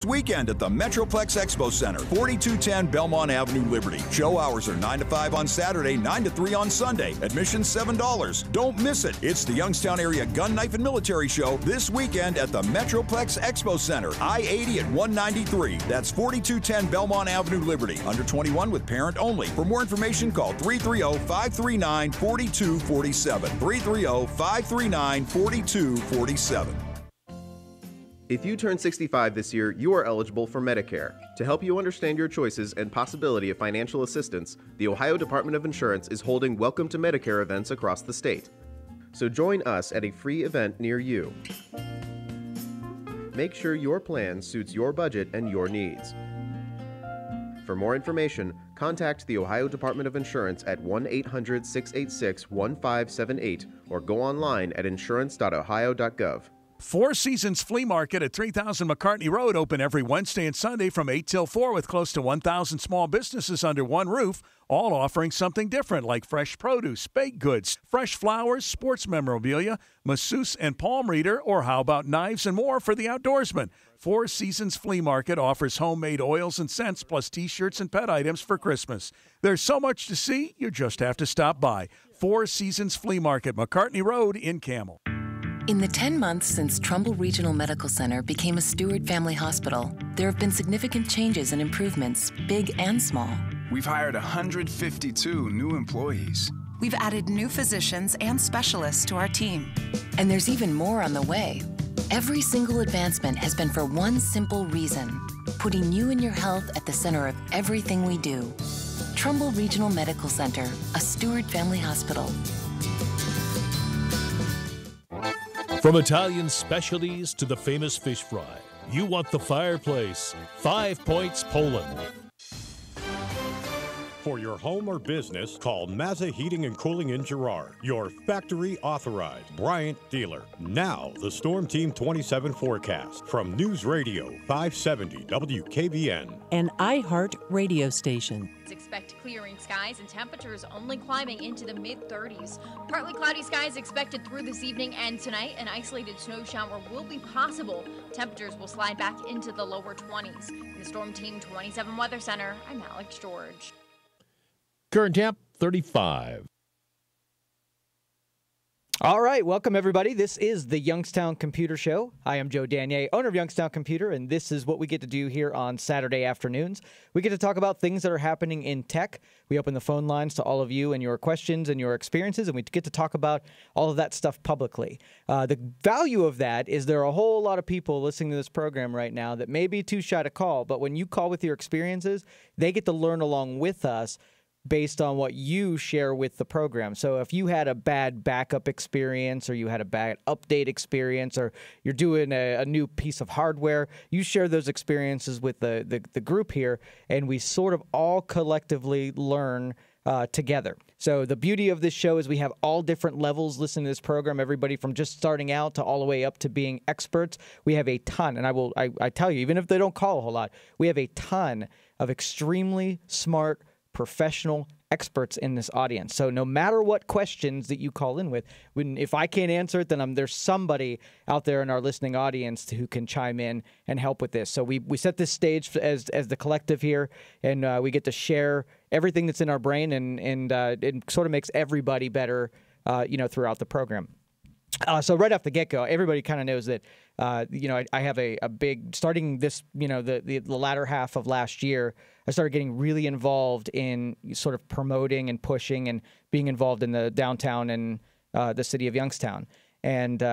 weekend at the Metroplex Expo Center, 4210 Belmont Avenue, Liberty. Show hours are 9 to 5 on Saturday, 9 to 3 on Sunday. Admission $7. Don't miss it. It's the Youngstown Area Gun, Knife, and Military Show this weekend at the Metroplex Expo Center, I-80 at 193. That's 4210 Belmont Avenue, Liberty. Under 21 with parent only. For more information, call 330-539-4247. 330-539-4247. If you turn 65 this year, you are eligible for Medicare. To help you understand your choices and possibility of financial assistance, the Ohio Department of Insurance is holding Welcome to Medicare events across the state. So join us at a free event near you. Make sure your plan suits your budget and your needs. For more information, contact the Ohio Department of Insurance at 1-800-686-1578 or go online at insurance.ohio.gov. Four Seasons Flea Market at 3000 McCartney Road, open every Wednesday and Sunday from 8 till 4 with close to 1,000 small businesses under one roof, all offering something different like fresh produce, baked goods, fresh flowers, sports memorabilia, masseuse and palm reader, or how about knives and more for the outdoorsman. Four Seasons Flea Market offers homemade oils and scents plus T-shirts and pet items for Christmas. There's so much to see, you just have to stop by. Four Seasons Flea Market, McCartney Road in Camel. In the 10 months since Trumbull Regional Medical Center became a Stewart Family Hospital, there have been significant changes and improvements, big and small. We've hired 152 new employees. We've added new physicians and specialists to our team. And there's even more on the way. Every single advancement has been for one simple reason: putting you and your health at the center of everything we do. Trumbull Regional Medical Center, a Stewart Family Hospital. From Italian specialties to the famous fish fry, you want the fireplace. 5 Points Poland. For your home or business, call Mazza Heating and Cooling in Girard, your factory authorized Bryant dealer. Now, the Storm Team 27 forecast from News Radio 570 WKBN. An iHeart radio station. Expect clearing skies and temperatures only climbing into the mid-30s. Partly cloudy skies expected through this evening and tonight. An isolated snow shower will be possible. Temperatures will slide back into the lower 20s. In the Storm Team 27 Weather Center, I'm Alex George. Current temp, 35. All right, welcome everybody. This is the Youngstown Computer Show. I am Joe Danier, owner of Youngstown Computer, and this is what we get to do here on Saturday afternoons. We get to talk about things that are happening in tech. We open the phone lines to all of you and your questions and your experiences, and we get to talk about all of that stuff publicly. The value of that is there are a whole lot of people listening to this program right now that may be too shy to call, but when you call with your experiences, they get to learn along with us based on what you share with the program. So if you had a bad backup experience or you had a bad update experience or you're doing a new piece of hardware, you share those experiences with the group here, and we sort of all collectively learn together. So the beauty of this show is we have all different levels listening to this program, everybody from just starting out to all the way up to being experts. We have a ton, and I tell you, even if they don't call a whole lot, we have a ton of extremely smart, professional experts in this audience. So no matter what questions that you call in with, if I can't answer it, then there's somebody out there in our listening audience who can chime in and help with this. So we set this stage as the collective here, and we get to share everything that's in our brain, and it sort of makes everybody better, throughout the program. So right off the get-go, everybody kind of knows that, I have a big, starting this, the latter half of last year, I started getting really involved in sort of promoting and pushing and being involved in the downtown and the city of Youngstown. And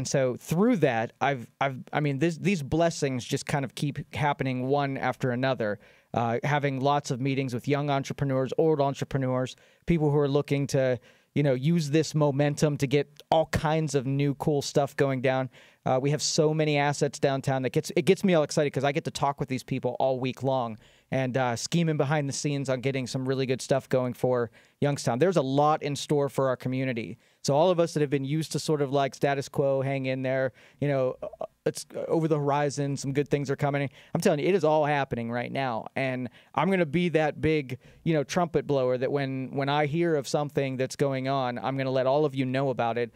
so through that, these blessings just kind of keep happening one after another, having lots of meetings with young entrepreneurs, old entrepreneurs, people who are looking to, use this momentum to get all kinds of new cool stuff going down. We have so many assets downtown that gets me all excited because I get to talk with these people all week long and scheming behind the scenes on getting some really good stuff going for Youngstown. There's a lot in store for our community. So all of us that have been used to sort of like status quo, hang in there, it's over the horizon, some good things are coming. I'm telling you, it is all happening right now. And I'm going to be that big, trumpet blower that when I hear of something that's going on, I'm going to let all of you know about it.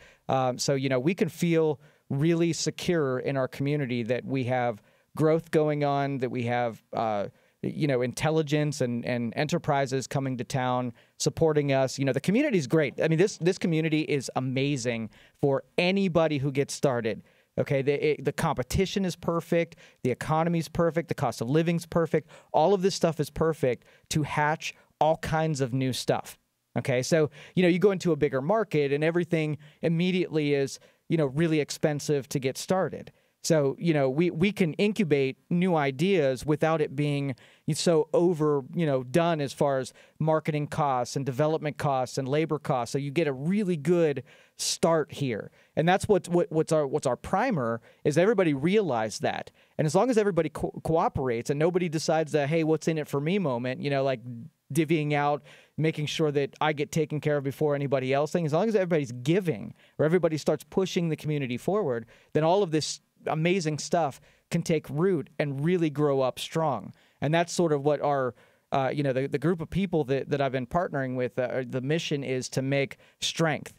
So we can feel really secure in our community that we have growth going on, that we have intelligence and enterprises coming to town supporting us. The community is great. I mean, this community is amazing for anybody who gets started. Okay, the competition is perfect, the economy is perfect, the cost of living is perfect. All of this stuff is perfect to hatch all kinds of new stuff. Okay, so you go into a bigger market and everything immediately is really expensive to get started. So, we can incubate new ideas without it being so done as far as marketing costs and development costs and labor costs. So you get a really good start here. And that's what's our primer is everybody realize that. And as long as everybody cooperates and nobody decides that, hey, what's in it for me moment, like divvying out, making sure that I get taken care of before anybody else thing, as long as everybody's giving or everybody starts pushing the community forward, then all of this amazing stuff can take root and really grow up strong. And that's sort of what our, the group of people that I've been partnering with, the mission is to make strength,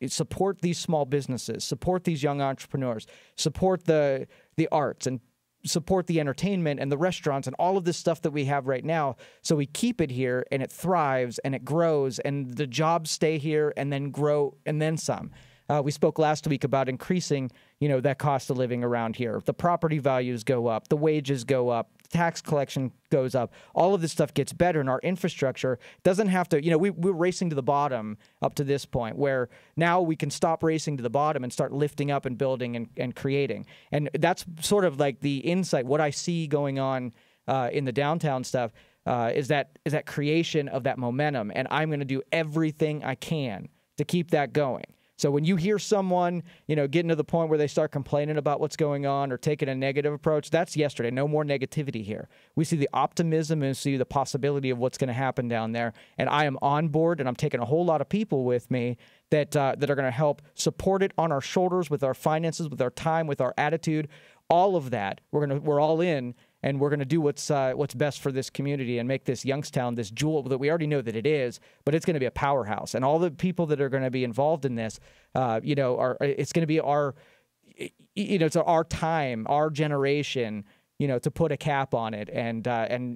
support these small businesses, support these young entrepreneurs, support the arts, and support the entertainment and the restaurants and all of this stuff that we have right now. So we keep it here and it thrives and it grows and the jobs stay here and then grow and then some. We spoke last week about increasing, that cost of living around here. The property values go up, the wages go up, tax collection goes up. All of this stuff gets better, and our infrastructure doesn't have to, we're racing to the bottom up to this point where now we can stop racing to the bottom and start lifting up and building and creating. And that's sort of like the insight, what I see going on in the downtown stuff is that creation of that momentum. And I'm going to do everything I can to keep that going. So when you hear someone, getting to the point where they start complaining about what's going on or taking a negative approach, that's yesterday. No more negativity here. We see the optimism and see the possibility of what's going to happen down there. And I am on board, and I'm taking a whole lot of people with me that are going to help support it on our shoulders with our finances, with our time, with our attitude, all of that. We're all in. And we're going to do what's best for this community and make this Youngstown this jewel that we already know that it is, but it's going to be a powerhouse. And all the people that are going to be involved in this, it's going to be it's our time, our generation, to put a cap on it and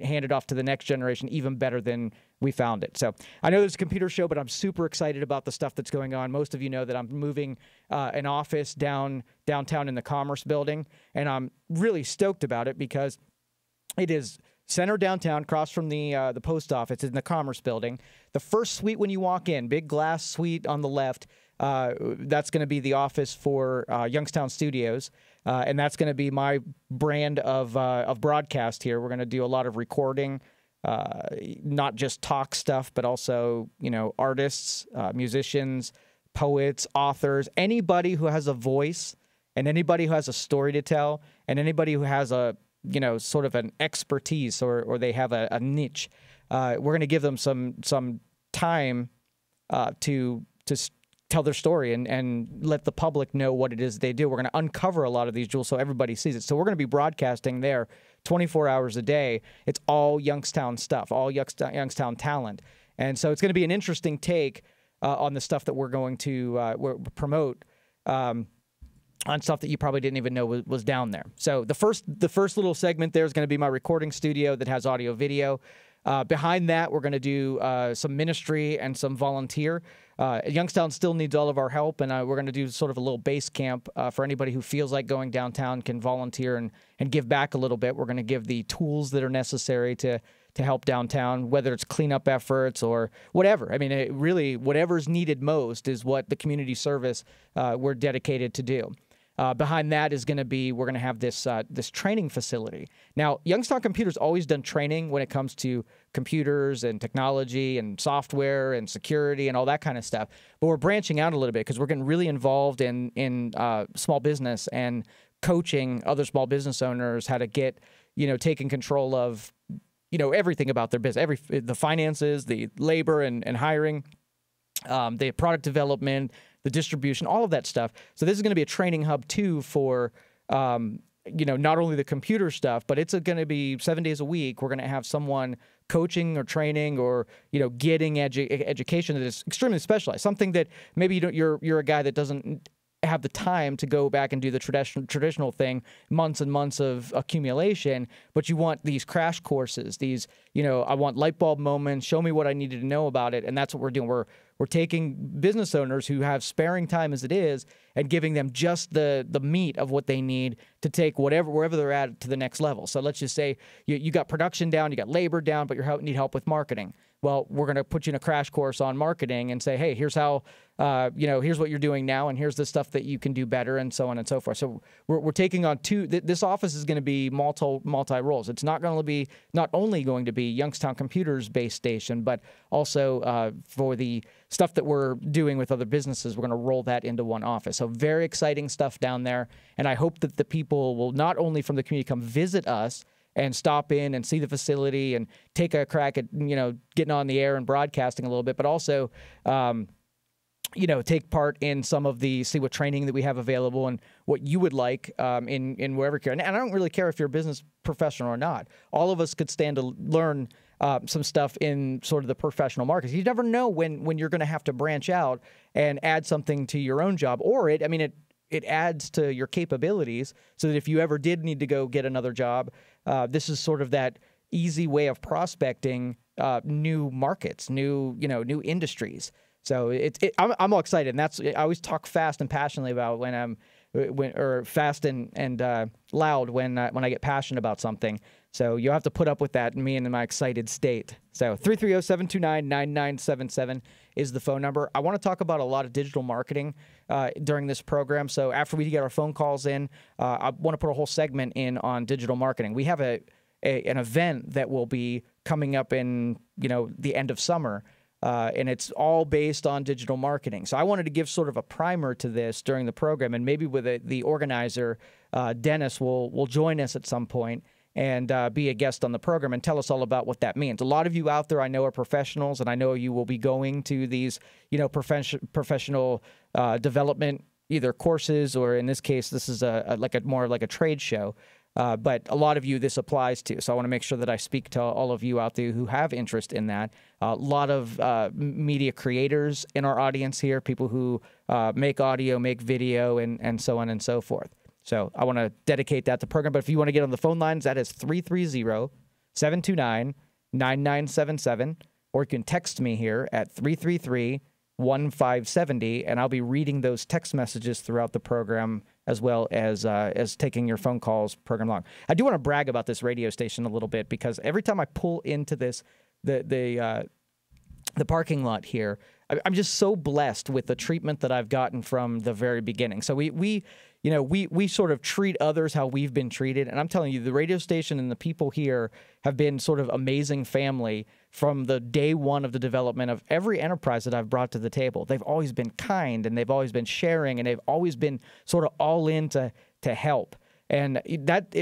hand it off to the next generation even better than we found it. So I know there's a computer show, but I'm super excited about the stuff that's going on. Most of you know that I'm moving an office downtown in the Commerce Building, and I'm really stoked about it because it is center downtown, across from the post office in the Commerce Building. The first suite when you walk in, big glass suite on the left, that's going to be the office for Youngstown Studios, and that's going to be my brand of broadcast here. We're going to do a lot of recording, not just talk stuff, but also artists, musicians, poets, authors, anybody who has a voice, and anybody who has a story to tell, and anybody who has a sort of an expertise or they have a niche. We're going to give them some time to tell their story and let the public know what it is they do. We're going to uncover a lot of these jewels so everybody sees it. So we're going to be broadcasting there 24 hours a day. It's all Youngstown stuff, all Youngstown talent. And so it's going to be an interesting take on the stuff that we're going to promote on stuff that you probably didn't even know was down there. So the first little segment there is going to be my recording studio that has audio video. Behind that, we're going to do some ministry and some volunteer. Youngstown still needs all of our help, and we're going to do sort of a little base camp for anybody who feels like going downtown can volunteer and give back a little bit. We're going to give the tools that are necessary to help downtown, whether it's cleanup efforts or whatever. I mean, really, whatever's needed most is what the community service we're dedicated to do. Behind that is going to be, we're going to have this training facility. Now, Youngstown Computer's always done training when it comes to computers and technology and software and security and all that kind of stuff. But we're branching out a little bit because we're getting really involved in small business and coaching other small business owners how to get, taking control of, everything about their business, the finances, the labor and hiring, the product development, the distribution, all of that stuff. So this is going to be a training hub too for, not only the computer stuff, but it's going to be 7 days a week. We're going to have someone coaching or training or, getting education that is extremely specialized. Something that maybe you're a guy that doesn't have the time to go back and do the traditional thing, months and months of accumulation, but you want these crash courses, these, I want light bulb moments, show me what I needed to know about it, and that's what we're doing. We're taking business owners who have sparing time as it is and giving them just the meat of what they need to take wherever they're at to the next level. So let's just say you got production down, you got labor down, but you need help with marketing. Well, we're going to put you in a crash course on marketing and say, hey, here's how, here's what you're doing now, and here's the stuff that you can do better, and so on and so forth. So we're taking on this office is going to be multi roles. It's not only going to be Youngstown Computer's base station, but also for the stuff that we're doing with other businesses, we're going to roll that into one office. So very exciting stuff down there, and I hope that the people will not only from the community come visit us and stop in and see the facility and take a crack at, getting on the air and broadcasting a little bit, but also, take part in some of see what training that we have available and what you would like in wherever you're. And I don't really care if you're a business professional or not. All of us could stand to learn some stuff in sort of the professional markets. You never know when you're going to have to branch out and add something to your own job, or it adds to your capabilities so that if you ever did need to go get another job, this is sort of that easy way of prospecting new markets, new industries. So I'm all excited, and I always talk fast and passionately about fast and loud when I get passionate about something. So you'll have to put up with that, me in my excited state. So 330-729-9977 is the phone number. I want to talk about a lot of digital marketing during this program. So after we get our phone calls in, I want to put a whole segment in on digital marketing. We have an event that will be coming up in the end of summer. And it's all based on digital marketing. So I wanted to give sort of a primer to this during the program, and maybe with the organizer, Dennis, will join us at some point and be a guest on the program and tell us all about what that means. A lot of you out there I know are professionals, and I know you will be going to these professional development either courses, or in this case, this is more like a trade show. But a lot of you this applies to. So I want to make sure that I speak to all of you out there who have interest in that. A lot of media creators in our audience here, people who make audio, make video, and so on and so forth. So I want to dedicate that to the program. But if you want to get on the phone lines, that is 330-729-9977. Or you can text me here at 333-1570, and I'll be reading those text messages throughout the program as well as taking your phone calls program long. I do want to brag about this radio station a little bit, because every time I pull into the parking lot here, I'm just so blessed with the treatment that I've gotten from the very beginning. So we sort of treat others how we've been treated. And I'm telling you, the radio station and the people here have been sort of amazing family from the day one of the development of every enterprise that I've brought to the table. They've always been kind, and they've always been sharing, and they've always been sort of all in to help. And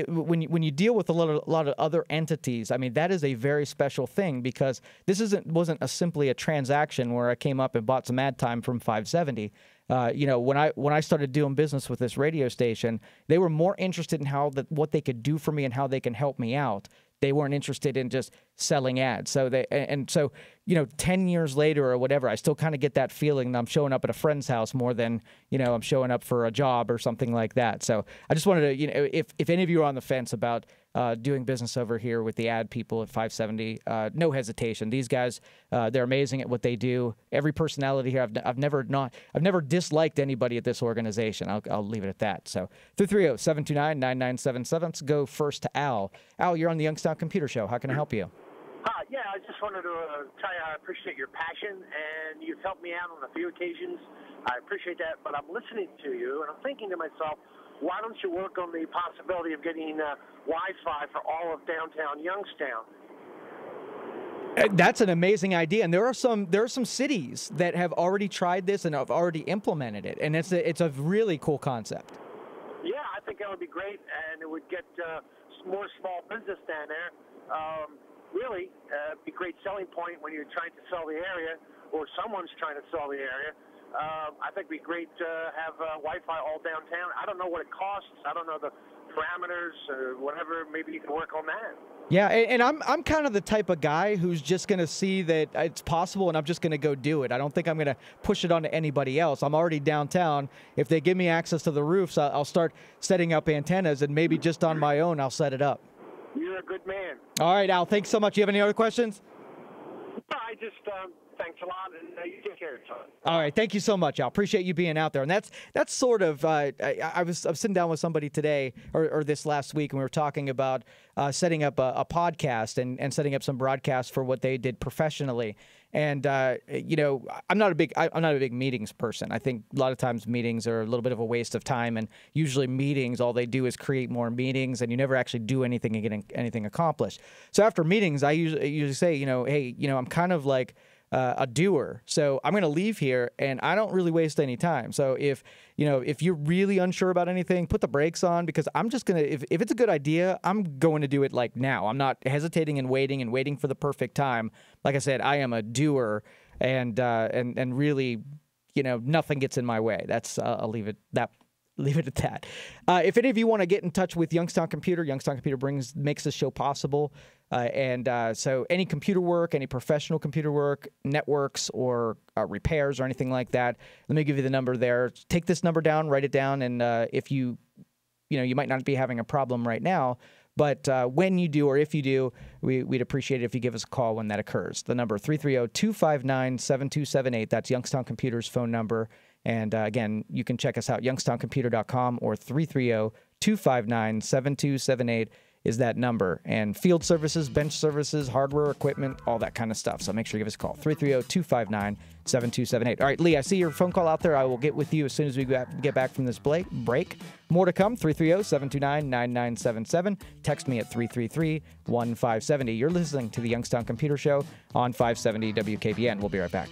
when you deal with a lot of other entities, I mean, that is a very special thing, because this wasn't simply a transaction where I came up and bought some ad time from 570. When I started doing business with this radio station, they were more interested in what they could do for me and how they can help me out. They weren't interested in just selling ads. So 10 years later or whatever, I still kind of get that feeling that I'm showing up at a friend's house more than, I'm showing up for a job or something like that. So I just wanted to, if any of you are on the fence about doing business over here with the ad people at 570, no hesitation. These guys, they're amazing at what they do. Every personality here, I've never disliked anybody at this organization. I'll leave it at that. So 330-729-9977. Let's go first to Al. Al, you're on the Youngstown Computer Show. How can I help you? Yeah, I just wanted to tell you I appreciate your passion, and you've helped me out on a few occasions. I appreciate that, but I'm listening to you, and I'm thinking to myself, why don't you work on the possibility of getting Wi-Fi for all of downtown Youngstown? That's an amazing idea, and there are some cities that have already tried this and have already implemented it, and it's a really cool concept. Yeah, I think that would be great, and it would get more small business down there. Really, be a great selling point when you're trying to sell the area, or someone's trying to sell the area. I think it'd be great to have Wi-Fi all downtown. I don't know what it costs. I don't know the parameters or whatever. Maybe you can work on that. Yeah, and I'm kind of the type of guy who's just going to see that it's possible, and I'm just going to go do it. I don't think I'm going to push it on to anybody else. I'm already downtown. If they give me access to the roofs, I'll start setting up antennas, and maybe just on my own, I'll set it up. You're a good man. All right, Al, thanks so much. You have any other questions? I just, thanks a lot, and you take care, Tom. All right, thank you so much, Al. Appreciate you being out there. And that's sort of, I was sitting down with somebody today or this last week, and we were talking about setting up a podcast and setting up some broadcasts for what they did professionally. And I'm not a big meetings person. I think a lot of times meetings are a little bit of a waste of time, and usually meetings, all they do is create more meetings, and you never actually do anything and get anything accomplished. So after meetings, I usually say, hey, I'm kind of like a doer. So I'm going to leave here, and I don't really waste any time. So if you're really unsure about anything, put the brakes on, because I'm just going to, if it's a good idea, I'm going to do it like now. I'm not hesitating and waiting for the perfect time. Like I said, I am a doer, and really, nothing gets in my way. That's, I'll leave it at that. If any of you want to get in touch with Youngstown Computer makes this show possible. So any computer work, any professional computer work, networks or repairs or anything like that, let me give you the number there. Take this number down, write it down, and if you might not be having a problem right now, but when you do or if you do, we'd appreciate it if you give us a call when that occurs. The number 330-259-7278. That's Youngstown Computer's phone number. And again, you can check us out, youngstowncomputer.com, or 330-259-7278 is that number. And field services, bench services, hardware, equipment, all that kind of stuff. So make sure you give us a call, 330-259-7278. All right, Lee, I see your phone call out there. I will get with you as soon as we get back from this break. More to come, 330-729-9977. Text me at 333-1570. You're listening to the Youngstown Computer Show on 570 WKBN. We'll be right back.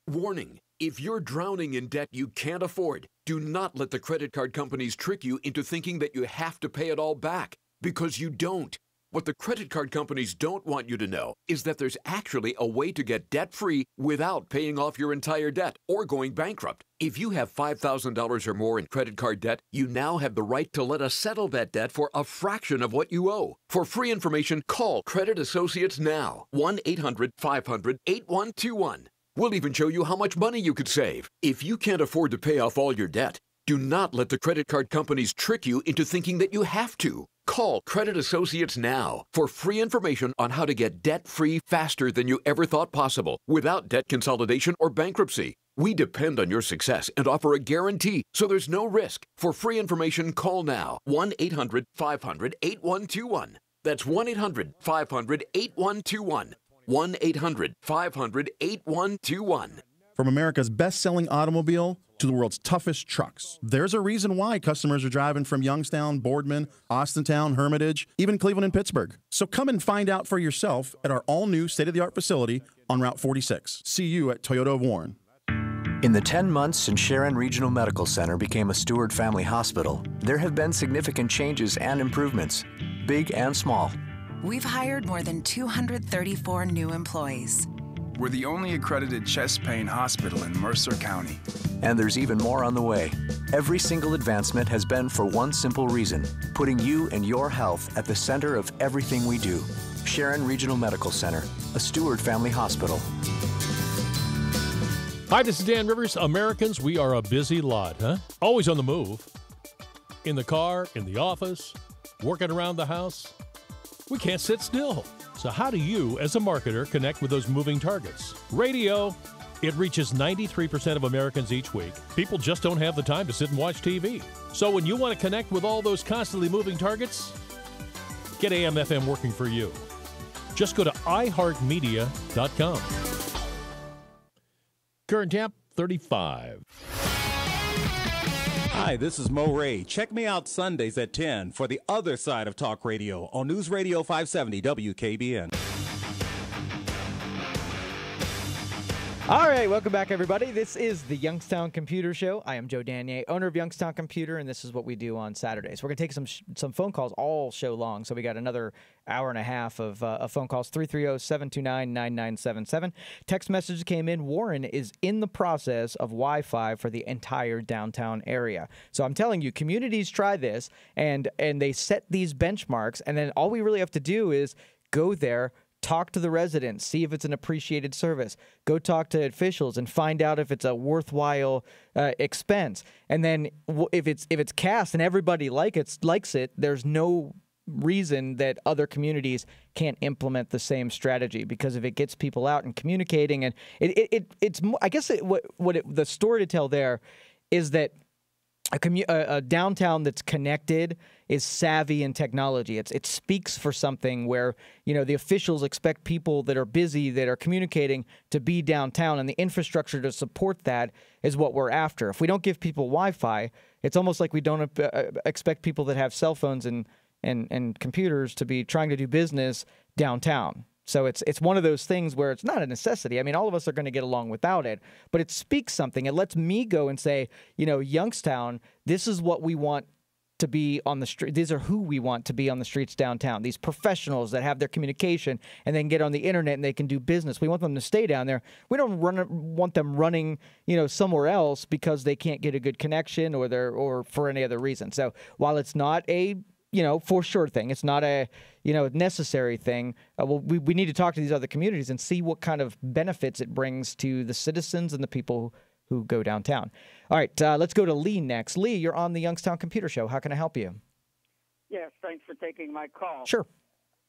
Warning, if you're drowning in debt you can't afford, do not let the credit card companies trick you into thinking that you have to pay it all back, because you don't. What the credit card companies don't want you to know is that there's actually a way to get debt-free without paying off your entire debt or going bankrupt. If you have $5,000 or more in credit card debt, you now have the right to let us settle that debt for a fraction of what you owe. For free information, call Credit Associates now, 1-800-500-8121. We'll even show you how much money you could save. If you can't afford to pay off all your debt, do not let the credit card companies trick you into thinking that you have to. Call Credit Associates now for free information on how to get debt-free faster than you ever thought possible, without debt consolidation or bankruptcy. We depend on your success and offer a guarantee, so there's no risk. For free information, call now, 1-800-500-8121. That's 1-800-500-8121. 1-800-500-8121. From America's best-selling automobile to the world's toughest trucks, there's a reason why customers are driving from Youngstown, Boardman, Austintown, Hermitage, even Cleveland and Pittsburgh. So come and find out for yourself at our all-new state-of-the-art facility on Route 46. See you at Toyota of Warren. In the 10 months since Sharon Regional Medical Center became a Stewart Family Hospital, there have been significant changes and improvements, big and small. We've hired more than 234 new employees. We're the only accredited chest pain hospital in Mercer County. And there's even more on the way. Every single advancement has been for one simple reason: putting you and your health at the center of everything we do. Sharon Regional Medical Center, a Stewart Family Hospital. Hi, this is Dan Rivers. Americans, we are a busy lot, huh? Always on the move. In the car, in the office, working around the house. We can't sit still. So how do you, as a marketer, connect with those moving targets? Radio. It reaches 93% of Americans each week. People just don't have the time to sit and watch TV. So when you want to connect with all those constantly moving targets, get AM/FM working for you. Just go to iHeartMedia.com. Current temp, 35. Hi, this is Mo Ray. Check me out Sundays at 10 for the other side of talk radio on News Radio 570 WKBN. All right, welcome back, everybody. This is the Youngstown Computer Show. I am Joe Danier, owner of Youngstown Computer, and this is what we do on Saturdays. We're going to take some phone calls all show long, so we got another hour and a half of phone calls, 330-729-9977. Text message came in. Warren is in the process of Wi-Fi for the entire downtown area. So I'm telling you, communities try this, and they set these benchmarks, and then all we really have to do is go there, talk to the residents, see if it's an appreciated service. Go talk to officials and find out if it's a worthwhile expense. And then if it's cast and everybody likes it, there's no reason that other communities can't implement the same strategy, because if it gets people out and communicating, and it's I guess the story to tell there is that a downtown that's connected is savvy in technology. It speaks for something where, the officials expect people that are busy, that are communicating, to be downtown, and the infrastructure to support that is what we're after. If we don't give people Wi-Fi, it's almost like we don't expect people that have cell phones and computers to be trying to do business downtown. So it's one of those things where it's not a necessity. I mean, all of us are going to get along without it, but it speaks something. It lets me go and say, Youngstown, this is what we want to be on the street. These are who we want to be on the streets downtown. These professionals that have their communication and then get on the internet and they can do business. We want them to stay down there. We don't want them running, somewhere else because they can't get a good connection or for any other reason. So while it's not a for sure thing, it's not a, necessary thing. We need to talk to these other communities and see what kind of benefits it brings to the citizens and the people who go downtown. All right, let's go to Lee next. Lee, you're on the Youngstown Computer Show. How can I help you? Yes, thanks for taking my call. Sure.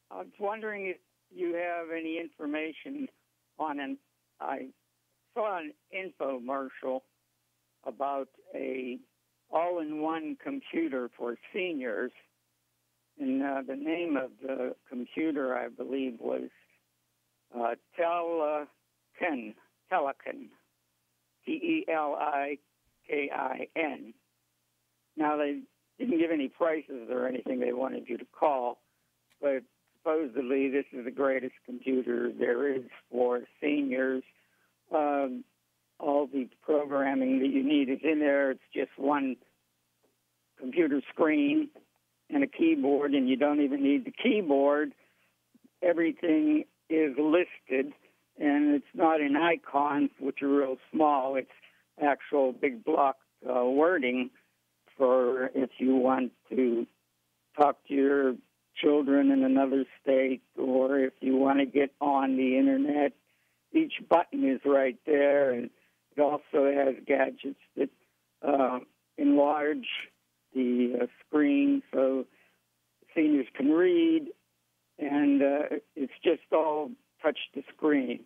I was wondering if you have any information on I saw an infomercial about a all-in-one computer for seniors. And the name of the computer, I believe, was Telekin, T-E-L-I-K-I-N. Now, they didn't give any prices or anything they wanted you to call, but supposedly this is the greatest computer there is for seniors. All the programming that you need is in there. It's just one computer screen and a keyboard, and you don't even need the keyboard. Everything is listed, and it's not in icons, which are real small. It's actual big block wording for if you want to talk to your children in another state, or if you want to get on the internet. Each button is right there, and it also has gadgets that enlarge the screen so seniors can read, and it's just all touch to screen.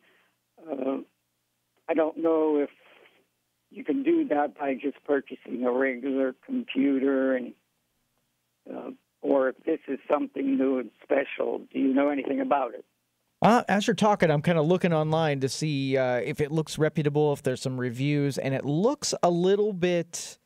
I don't know if you can do that by just purchasing a regular computer, and or if this is something new and special. Do you know anything about it? As you're talking, I'm kind of looking online to see if it looks reputable, if there's some reviews, and it looks a little bit...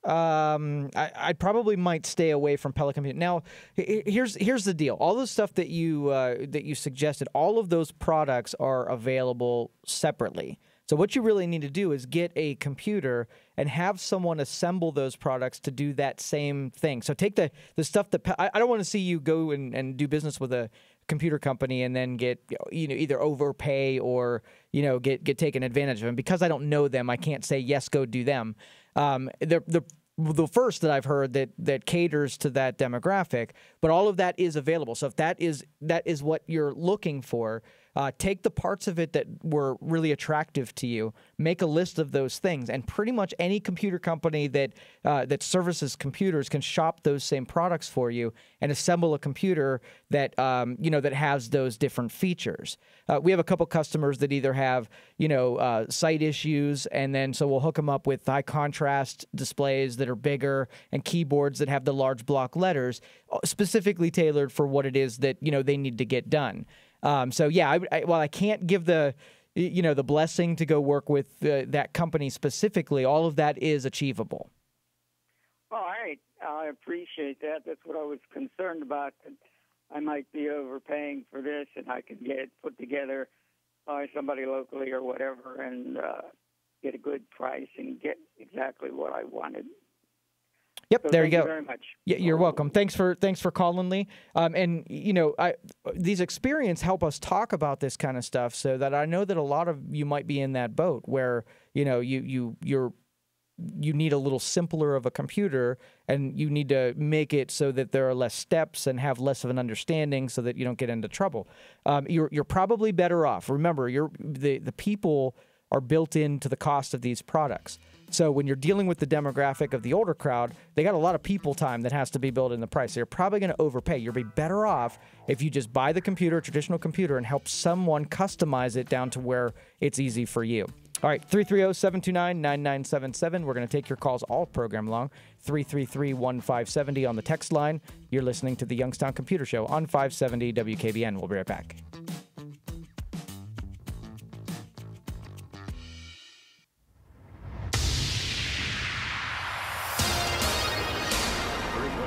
I probably might stay away from Pelican. Now, here's the deal. All the stuff that you suggested, all of those products are available separately. So what you really need to do is get a computer and have someone assemble those products to do that same thing. So take the stuff that I don't want to see you go and do business with a computer company and then get either overpay or get taken advantage of. And because I don't know them, I can't say yes, go do them. The first that I've heard that caters to that demographic, but all of that is available. So if that is what you're looking for, take the parts of it that were really attractive to you, make a list of those things, and pretty much any computer company that services computers can shop those same products for you and assemble a computer that that has those different features. We have a couple customers that either have sight issues, and then so we'll hook them up with high contrast displays that are bigger and keyboards that have the large block letters, specifically tailored for what it is that they need to get done. So yeah, while I can't give the blessing to go work with that company specifically, all of that is achievable. All right, I appreciate that. That's what I was concerned about. That I might be overpaying for this, and I could get it put together by somebody locally or whatever and get a good price and get exactly what I wanted. Yep, So there you thank go. Very much. Yeah, you're welcome. Thanks for calling, Lee. And these experiences help us talk about this kind of stuff, so that I know that a lot of you might be in that boat where you need a little simpler of a computer, and you need to make it so that there are less steps and have less of an understanding, so that you don't get into trouble. You're probably better off. Remember, the people are built into the cost of these products. So when you're dealing with the demographic of the older crowd, they got a lot of people time that has to be built in the price. So you're probably going to overpay. You'll be better off if you just buy the computer, traditional computer, and help someone customize it down to where it's easy for you. All right, 330-729-9977. We're going to take your calls all program long. 333-1570 on the text line. You're listening to the Youngstown Computer Show on 570 WKBN. We'll be right back.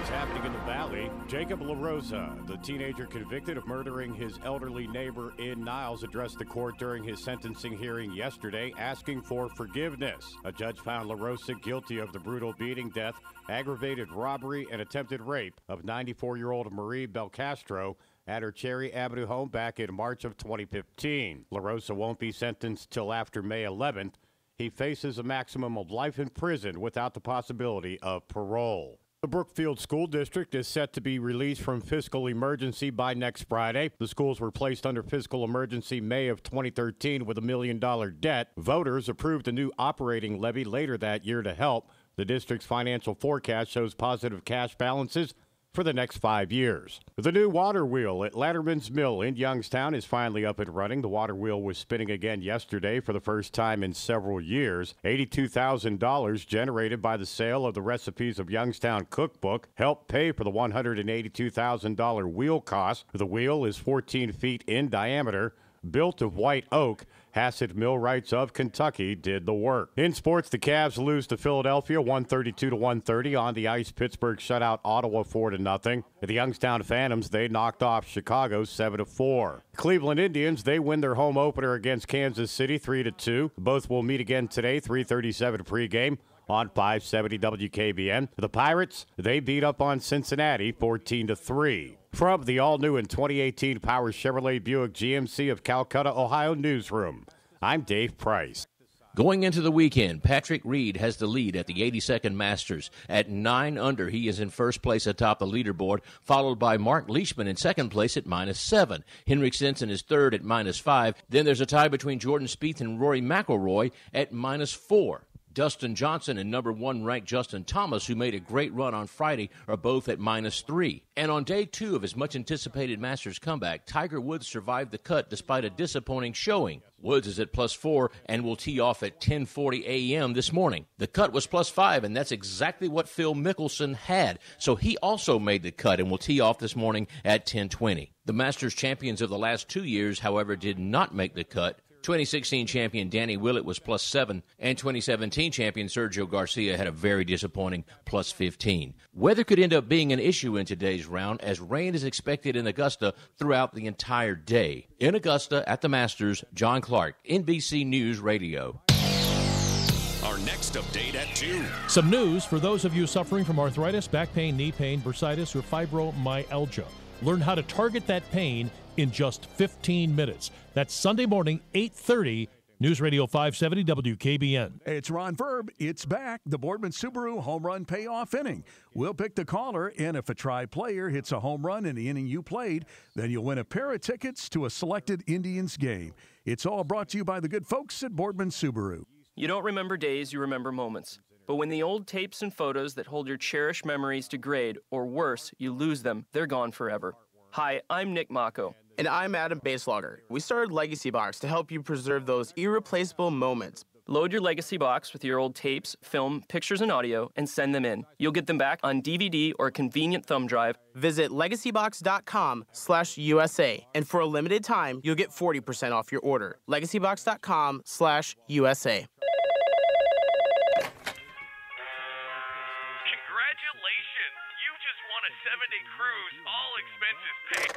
Happening in the Valley, Jacob LaRosa, the teenager convicted of murdering his elderly neighbor in Niles, addressed the court during his sentencing hearing yesterday, asking for forgiveness. A judge found LaRosa guilty of the brutal beating, death, aggravated robbery, and attempted rape of 94-year-old Marie Belcastro at her Cherry Avenue home back in March of 2015. LaRosa won't be sentenced till after May 11th. He faces a maximum of life in prison without the possibility of parole. The Brookfield School District is set to be released from fiscal emergency by next Friday. The schools were placed under fiscal emergency May of 2013 with $1 million debt. Voters approved a new operating levy later that year to help. The district's financial forecast shows positive cash balances for the next 5 years. The new water wheel at Latterman's Mill in Youngstown is finally up and running. The water wheel was spinning again yesterday for the first time in several years. $82,000 generated by the sale of the Recipes of Youngstown cookbook helped pay for the $182,000 wheel cost. The wheel is 14 feet in diameter. Built of white oak, Hassett Millwrights of Kentucky did the work. In sports, the Cavs lose to Philadelphia 132-130 on the ice. Pittsburgh shut out Ottawa 4-0. The Youngstown Phantoms, they knocked off Chicago 7-4. Cleveland Indians, they win their home opener against Kansas City 3-2. Both will meet again today, 3:37 pregame on 570 WKBN. The Pirates, they beat up on Cincinnati 14-3. From the all-new and 2018 Power Chevrolet Buick GMC of Calcutta, Ohio newsroom, I'm Dave Price. Going into the weekend, Patrick Reed has the lead at the 82nd Masters. At 9 under, he is in first place atop the leaderboard, followed by Mark Leishman in second place at -7. Henrik Stenson is third at -5. Then there's a tie between Jordan Spieth and Rory McIlroy at -4. Dustin Johnson and number 1 ranked Justin Thomas, who made a great run on Friday, are both at -3. And on day 2 of his much-anticipated Masters comeback, Tiger Woods survived the cut despite a disappointing showing. Woods is at +4 and will tee off at 10:40 a.m. this morning. The cut was +5, and that's exactly what Phil Mickelson had. So he also made the cut and will tee off this morning at 10:20. The Masters champions of the last 2 years, however, did not make the cut. 2016 champion Danny Willett was +7, and 2017 champion Sergio Garcia had a very disappointing +15. Weather could end up being an issue in today's round, as rain is expected in Augusta throughout the entire day. In Augusta, at the Masters, John Clark, NBC News Radio. Our next update at 2. Some news for those of you suffering from arthritis, back pain, knee pain, bursitis, or fibromyalgia. Learn how to target that pain in just 15 minutes. That's Sunday morning, 8:30, News Radio 570 WKBN. It's Ron Verb. It's back. The Boardman Subaru home run payoff inning. We'll pick the caller, and if a tri-player hits a home run in the inning you played, then you'll win a pair of tickets to a selected Indians game. It's all brought to you by the good folks at Boardman Subaru. You don't remember days, you remember moments. But when the old tapes and photos that hold your cherished memories degrade, or worse, you lose them, they're gone forever. Hi, I'm Nick Mako. And I'm Adam Baselogger. We started Legacy Box to help you preserve those irreplaceable moments. Load your Legacy Box with your old tapes, film, pictures, and audio, and send them in. You'll get them back on DVD or a convenient thumb drive. Visit legacybox.com/USA. And for a limited time, you'll get 40% off your order. legacybox.com/USA. Congratulations! You just won a 7-day cruise, all expenses paid.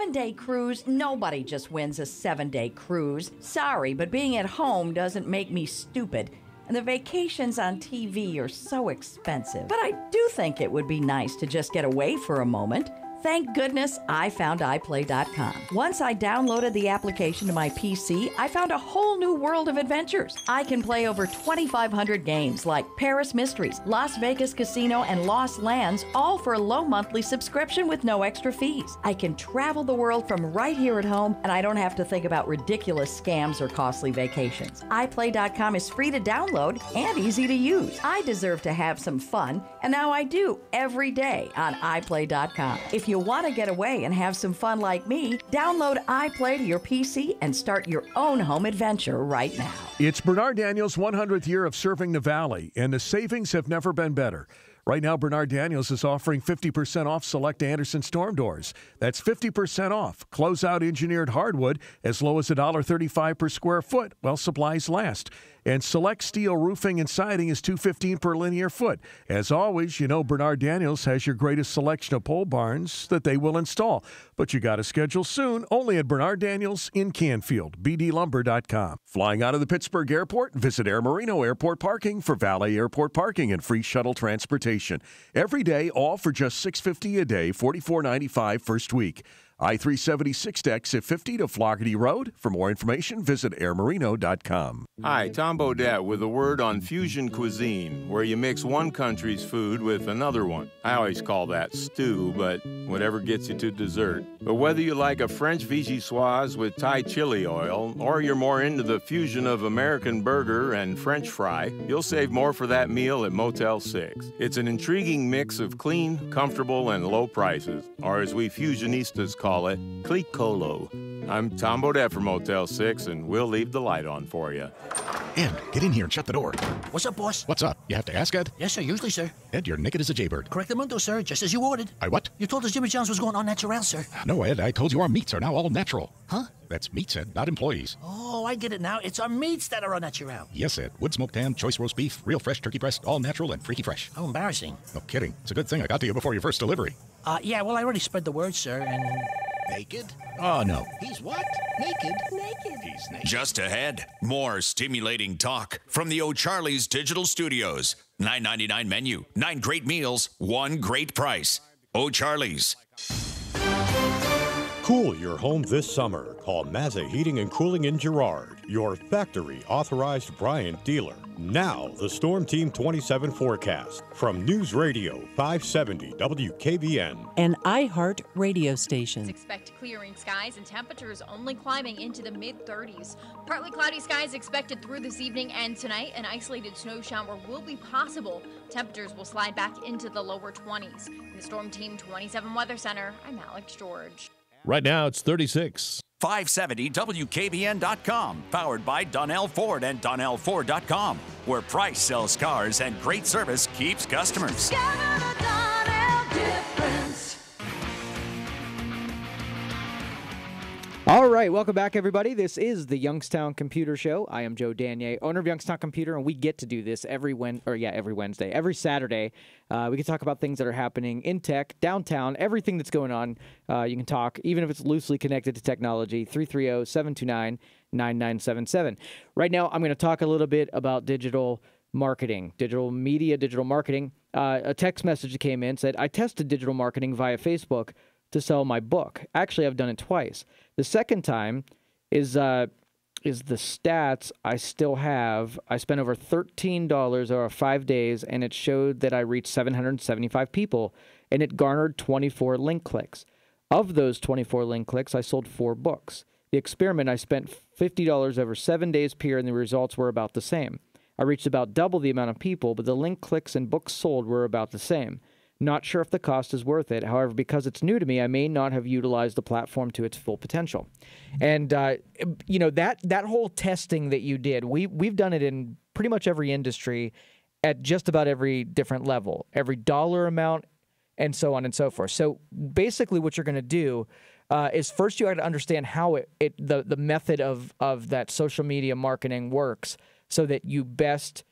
7-day cruise? Nobody just wins a 7-day cruise. Sorry, but being at home doesn't make me stupid. And the vacations on TV are so expensive. But I do think it would be nice to just get away for a moment. Thank goodness I found iPlay.com. Once I downloaded the application to my PC, I found a whole new world of adventures. I can play over 2,500 games like Paris Mysteries, Las Vegas Casino, and Lost Lands, all for a low monthly subscription with no extra fees. I can travel the world from right here at home, and I don't have to think about ridiculous scams or costly vacations. iPlay.com is free to download and easy to use. I deserve to have some fun, and now I do every day on iPlay.com. If you want to get away and have some fun like me, download iPlay to your PC and start your own home adventure right now. It's Bernard Daniels' 100th year of serving the Valley, and the savings have never been better. Right now, Bernard Daniels is offering 50% off select Anderson storm doors. That's 50% off. Closeout engineered hardwood as low as $1.35 per square foot while supplies last. And select steel roofing and siding is $2.15 per linear foot. As always, you know Bernard Daniels has your greatest selection of pole barns that they will install. But you got to schedule soon, only at Bernard Daniels in Canfield, bdlumber.com. Flying out of the Pittsburgh airport, visit Air Marino Airport Parking for valet airport parking and free shuttle transportation. Every day, all for just $6.50 a day, $44.95 first week. I-376 exit 50 to Floggerty Road. For more information, visit airmarino.com. Hi, Tom Bodette with a word on fusion cuisine, where you mix one country's food with another one. I always call that stew, but whatever gets you to dessert. But whether you like a French vichyssoise with Thai chili oil, or you're more into the fusion of American burger and French fry, you'll save more for that meal at Motel 6. It's an intriguing mix of clean, comfortable, and low prices, or as we fusionistas call it, clic-colo. I'm Tom Bodette from Motel 6, and we'll leave the light on for you. Ed, get in here and shut the door. What's up, boss? What's up? You have to ask, Ed? Yes, sir, usually, sir. Ed, you're naked as a jaybird. Correctamundo, sir, just as you ordered. I what? You told us Jimmy John's was going on natural, sir. No, Ed, I told you our meats are now all natural. Huh? That's meats, Ed, not employees. Oh, I get it now. It's our meats that are all natural. Yes, Ed. Wood smoked ham, choice roast beef, real fresh turkey breast, all natural and freaky fresh. How embarrassing. No kidding. It's a good thing I got to you before your first delivery. Yeah, well, I already spread the word, sir, and... Naked? Oh, no. He's what? Naked? Naked. He's naked. Just ahead, more stimulating talk from the O'Charlie's Digital Studios. $9.99 menu, 9 great meals, 1 great price. O'Charlie's. Cool your home this summer. Call Mazza Heating and Cooling in Girard, your factory authorized Bryant dealer. Now, the Storm Team 27 forecast from News Radio 570 WKBN. An iHeart radio station. Expect clearing skies and temperatures only climbing into the mid-30s. Partly cloudy skies expected through this evening and tonight. An isolated snow shower will be possible. Temperatures will slide back into the lower 20s. In the Storm Team 27 Weather Center, I'm Alex George. Right now, it's 36. 570WKBN.com, powered by Donnell Ford and DonnellFord.com, where price sells cars and great service keeps customers. All right, welcome back, everybody. This is the Youngstown Computer Show. I am Joe Danier, owner of Youngstown Computer, and we get to do this every Wednesday, every Saturday. We can talk about things that are happening in tech, downtown, everything that's going on. You can talk, even if it's loosely connected to technology, 330-729-9977. Right now, I'm going to talk a little bit about digital marketing, digital media, digital marketing. A text message that came in said, I tested digital marketing via Facebook to sell my book. Actually, I've done it twice. The second time is the stats I still have. I spent over $13 over 5 days, and it showed that I reached 775 people, and it garnered 24 link clicks. Of those 24 link clicks, I sold 4 books. The experiment, I spent $50 over 7 days per, and the results were about the same. I reached about double the amount of people, but the link clicks and books sold were about the same. Not sure if the cost is worth it. However, because it's new to me, I may not have utilized the platform to its full potential. And that whole testing that you did, we've done it in pretty much every industry at just about every different level, every dollar amount, and so on and so forth. So basically, what you're going to do is first you have to understand how the method of that social media marketing works, so that you best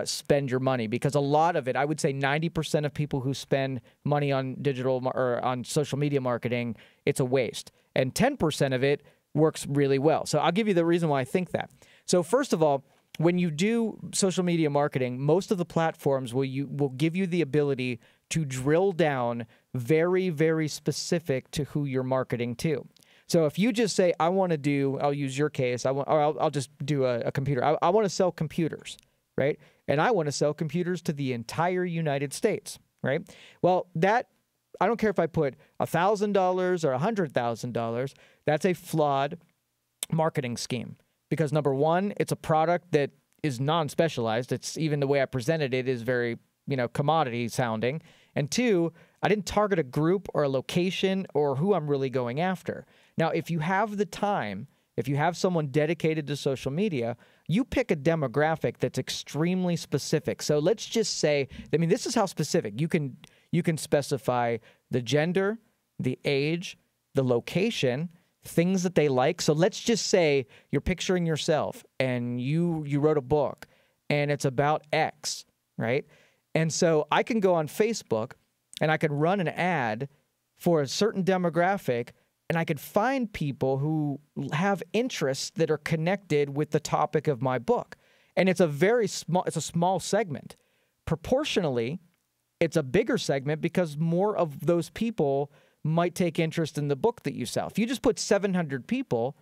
spend your money, because a lot of it, I would say 90% of people who spend money on digital or on social media marketing, it's a waste. And 10% of it works really well. So I'll give you the reason why I think that. So first of all, when you do social media marketing, most of the platforms will give you the ability to drill down very, very specific to who you're marketing to. So if you just say, I want to do, I'll use your case, I'll just do a computer. I want to sell computers, right? And I want to sell computers to the entire United States, right? Well, that, I don't care if I put $1,000 or $100,000, that's a flawed marketing scheme. Because number one, it's a product that is non-specialized. It's even the way I presented it is very, commodity sounding. And two, I didn't target a group or a location or who I'm really going after. Now, if you have the time, if you have someone dedicated to social media, you pick a demographic that's extremely specific. So let's just say, this is how specific. You can specify the gender, the age, the location, things that they like. So let's just say you're picturing yourself and you wrote a book and it's about X, right? And so I can go on Facebook and I can run an ad for a certain demographic, and I could find people who have interests that are connected with the topic of my book. And it's a small segment. Proportionally, it's a bigger segment because more of those people might take interest in the book that you sell. If you just put 700 people,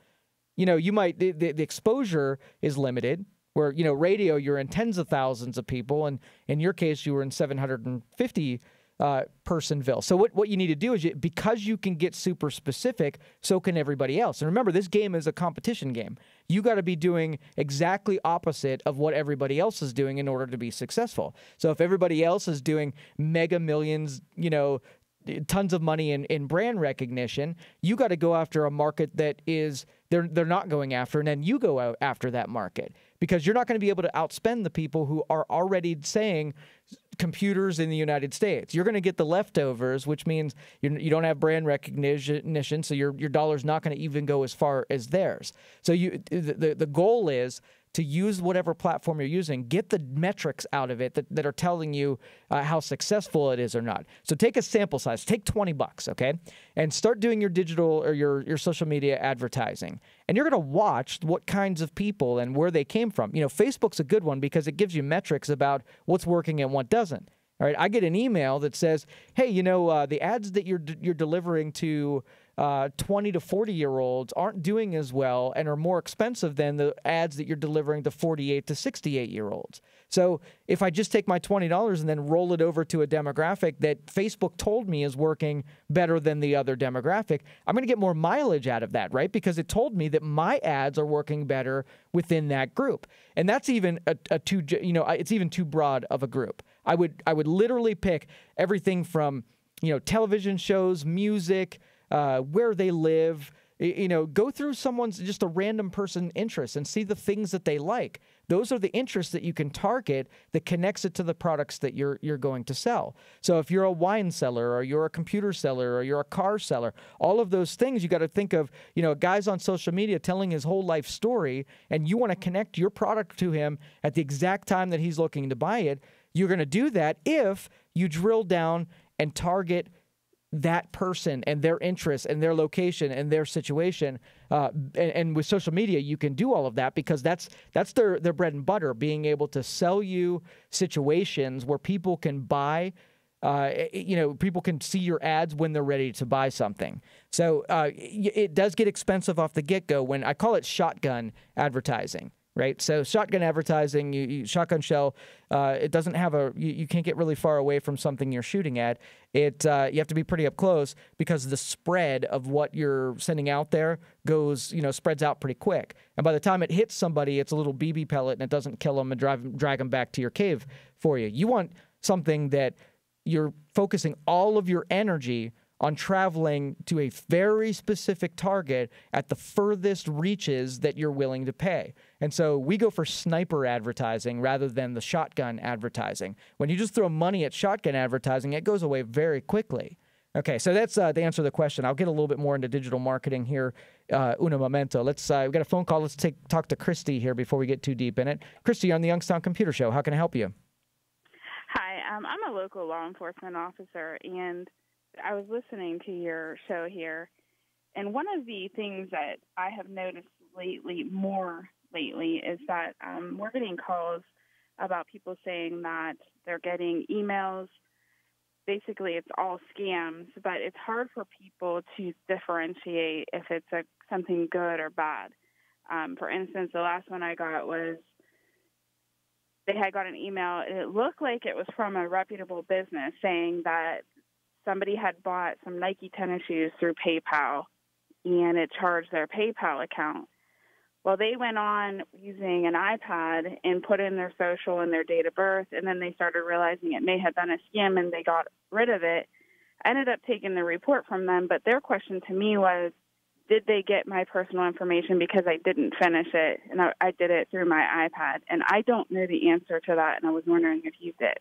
you might, the exposure is limited, where, radio, you're in tens of thousands of people, and in your case, you were in 750 personville. So what you need to do is, because you can get super specific, so can everybody else. And remember, this game is a competition game. You got to be doing exactly opposite of what everybody else is doing in order to be successful. So if everybody else is doing mega millions, tons of money in brand recognition, you got to go after a market that is they're not going after, and then you go out after that market, because you're not going to be able to outspend the people who are already saying computers in the United States. You're going to get the leftovers, which means you don't have brand recognition, so your dollar's not going to even go as far as theirs. So the goal is to use whatever platform you're using, get the metrics out of it that are telling you how successful it is or not. So take a sample size, take $20, okay? And start doing your digital or your social media advertising. And you're going to watch what kinds of people and where they came from. Facebook's a good one because it gives you metrics about what's working and what doesn't. All right, I get an email that says, hey, the ads that you're delivering to 20 to 40-year-olds aren't doing as well and are more expensive than the ads that you're delivering to 48 to 68-year-olds. So if I just take my $20 and then roll it over to a demographic that Facebook told me is working better than the other demographic, I'm going to get more mileage out of that, right? Because it told me that my ads are working better within that group. And that's even it's even too broad of a group. I would literally pick everything from, television shows, music, where they live, go through just a random person interest and see the things that they like. Those are the interests that you can target that connects it to the products that you're going to sell. So if you're a wine seller or you're a computer seller or you're a car seller, all of those things you got to think of, a guy's on social media telling his whole life story, and you want to connect your product to him at the exact time that he's looking to buy it. You're going to do that if you drill down and target that person and their interests and their location and their situation. And with social media, you can do all of that because that's their bread and butter, being able to sell you situations where people can buy, people can see your ads when they're ready to buy something. So it does get expensive off the get-go when I call it shotgun advertising. Right, so shotgun advertising, you shotgun shell. It doesn't have you can't get really far away from something you're shooting at. You have to be pretty up close because the spread of what you're sending out there spreads out pretty quick. And by the time it hits somebody, it's a little BB pellet and it doesn't kill them and drag them back to your cave for you. You want something that you're focusing all of your energy on traveling to a very specific target at the furthest reaches that you're willing to pay. And so we go for sniper advertising rather than the shotgun advertising. When you just throw money at shotgun advertising, it goes away very quickly. Okay, so that's to answer the question. I'll get a little bit more into digital marketing here Una momento. We've got a phone call. Let's talk to Christy here before we get too deep in it. Christy, you're on the Youngstown Computer Show. How can I help you? Hi, I'm a local law enforcement officer, and I was listening to your show here, and one of the things that I have noticed more lately, is that we're getting calls about people saying that they're getting emails. Basically, it's all scams, but it's hard for people to differentiate if it's something good or bad. For instance, the last one I got was they had got an email. It looked like it was from a reputable business saying that somebody had bought some Nike tennis shoes through PayPal, and it charged their PayPal account. Well, they went on using an iPad and put in their social and their date of birth, and then they started realizing it may have been a scam, and they got rid of it. I ended up taking the report from them, but their question to me was, did they get my personal information because I didn't finish it, and I did it through my iPad? And I don't know the answer to that, and I was wondering if you did.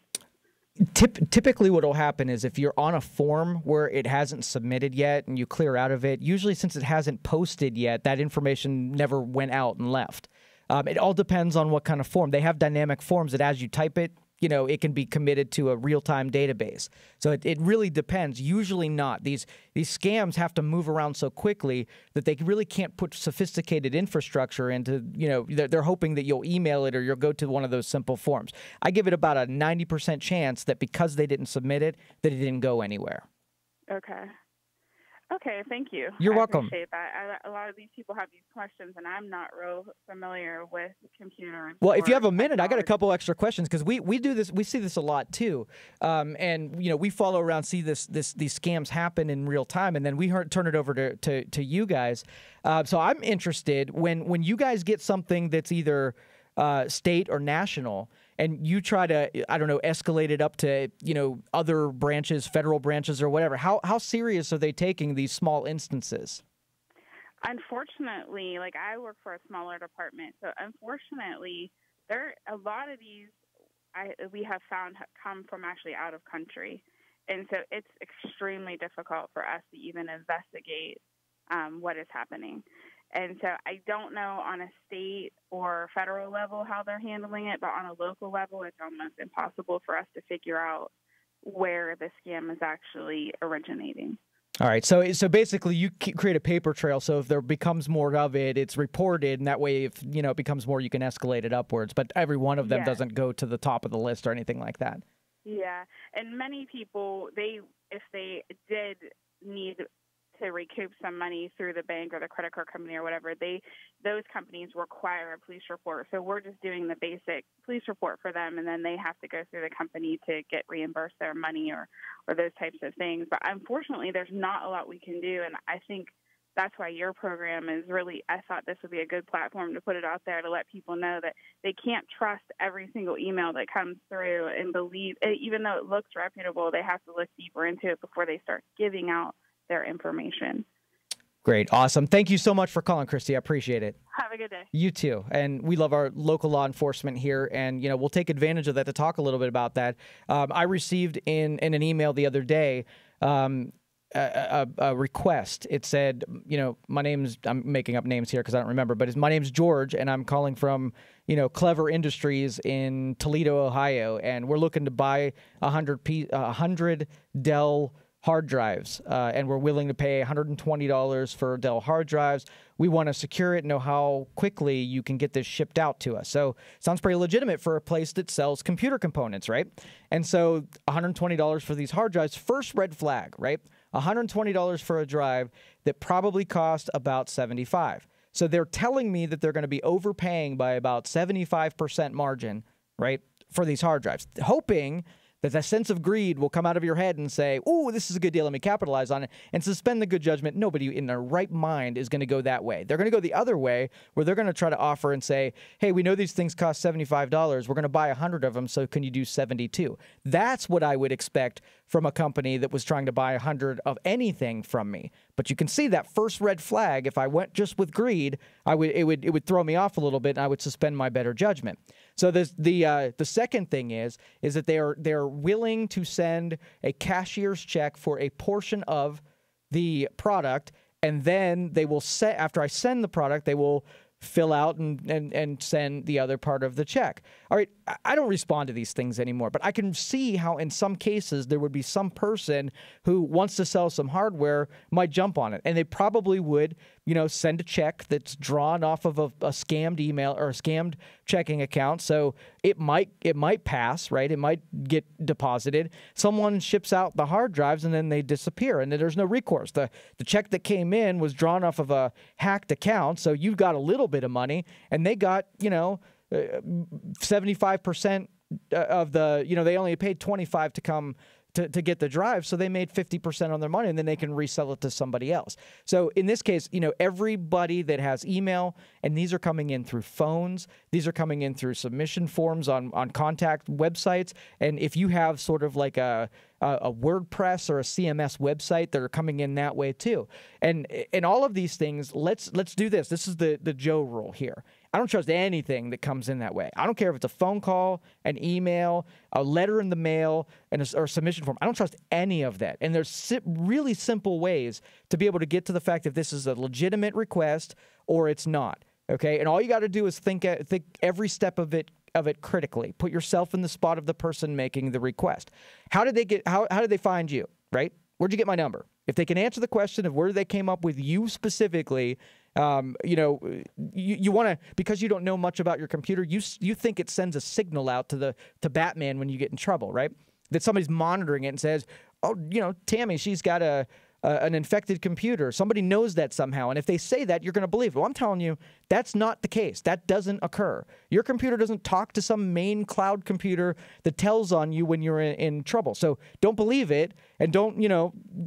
Typically what will happen is if you're on a form where it hasn't submitted yet and you clear out of it, usually since it hasn't posted yet, that information never went out and left. It all depends on what kind of form. They have dynamic forms that as you type it, it can be committed to a real-time database. So it really depends. Usually not. These scams have to move around so quickly that they really can't put sophisticated infrastructure into, they're hoping that you'll email it or you'll go to one of those simple forms. I give it about a 90% chance that because they didn't submit it, that it didn't go anywhere. Okay, thank you. You're welcome. I appreciate that. A lot of these people have these questions, and I'm not real familiar with computer. Well, if you have a minute, I got a couple extra questions because we do this. We see this a lot too, and we follow around, see these scams happen in real time, and then we turn it over to you guys. So I'm interested when you guys get something that's either state or national, and you try to, escalate it up to, other branches, federal branches or whatever. How serious are they taking these small instances? Unfortunately, I work for a smaller department, so unfortunately, a lot of these we have found come from actually out of country, and so it's extremely difficult for us to even investigate what is happening. And so I don't know on a state or federal level how they're handling it, but on a local level, it's almost impossible for us to figure out where the scam is actually originating. All right. So basically you create a paper trail. So if there becomes more of it, it's reported. And that way, if it becomes more, you can escalate it upwards. But every one of them doesn't go to the top of the list or anything like that. Yeah. And many people, if they did need to recoup some money through the bank or the credit card company or whatever, those companies require a police report. So we're just doing the basic police report for them, and then they have to go through the company to get reimbursed their money or those types of things. But unfortunately, there's not a lot we can do, and I think that's why your program is really, I thought this would be a good platform to put it out there to let people know that they can't trust every single email that comes through and believe, even though it looks reputable, they have to look deeper into it before they start giving out their information. Great. Awesome. Thank you so much for calling, Christy. I appreciate it. Have a good day. You too. And we love our local law enforcement here, and we'll take advantage of that to talk a little bit about that. I received in an email the other day a request. It said, my name's, I'm making up names here because I don't remember, but my name's George, and I'm calling from, Clever Industries in Toledo, Ohio, and we're looking to buy 100 Dell hard drives, and we're willing to pay $120 for Dell hard drives. We want to secure it and know how quickly you can get this shipped out to us. So sounds pretty legitimate for a place that sells computer components, right? And so $120 for these hard drives, first red flag, right? $120 for a drive that probably cost about $75. So they're telling me that they're going to be overpaying by about 75% margin, right, for these hard drives, hoping that the sense of greed will come out of your head and say, "Ooh, this is a good deal, let me capitalize on it," and suspend the good judgment. Nobody in their right mind is going to go that way. They're going to go the other way, where they're going to try to offer and say, "Hey, we know these things cost $75. We're going to buy 100 of them, so can you do 72?" That's what I would expect from a company that was trying to buy 100 of anything from me. But you can see that first red flag. If I went just with greed, it would throw me off a little bit, and I would suspend my better judgment. So the second thing is that they're willing to send a cashier's check for a portion of the product and then they will after I send the product, they will fill out and send the other part of the check. All right, I don't respond to these things anymore, but I can see how in some cases there would be some person who wants to sell some hardware might jump on it, and they probably would, send a check that's drawn off of a scammed email or a scammed checking account. So it might pass, right? It might get deposited. Someone ships out the hard drives and then they disappear, and then there's no recourse. The check that came in was drawn off of a hacked account, so you got a little bit of money, and they got 75% of the, they only paid 25 to come to get the drive, so they made 50% on their money, and then they can resell it to somebody else. So in this case, everybody that has email, and these are coming in through phones, these are coming in through submission forms on contact websites, and if you have sort of like a WordPress or a CMS website that are coming in that way too. And all of these things, let's do this. This is the Joe rule here. I don't trust anything that comes in that way. I don't care if it's a phone call, an email, a letter in the mail, or a submission form. I don't trust any of that. And there's really simple ways to be able to get to the fact if this is a legitimate request or it's not. Okay, and all you got to do is think every step of it critically. Put yourself in the spot of the person making the request. How did they find you? Right? Where'd you get my number? If they can answer the question of where they came up with you specifically, you want to, because you don't know much about your computer, you think it sends a signal out to Batman when you get in trouble, right? That somebody's monitoring it and says, oh, Tammy, she's got an infected computer. Somebody knows that somehow. And if they say that, you're going to believe it. Well, I'm telling you, that's not the case. That doesn't occur. Your computer doesn't talk to some main cloud computer that tells on you when you're in trouble. So don't believe it, and don't,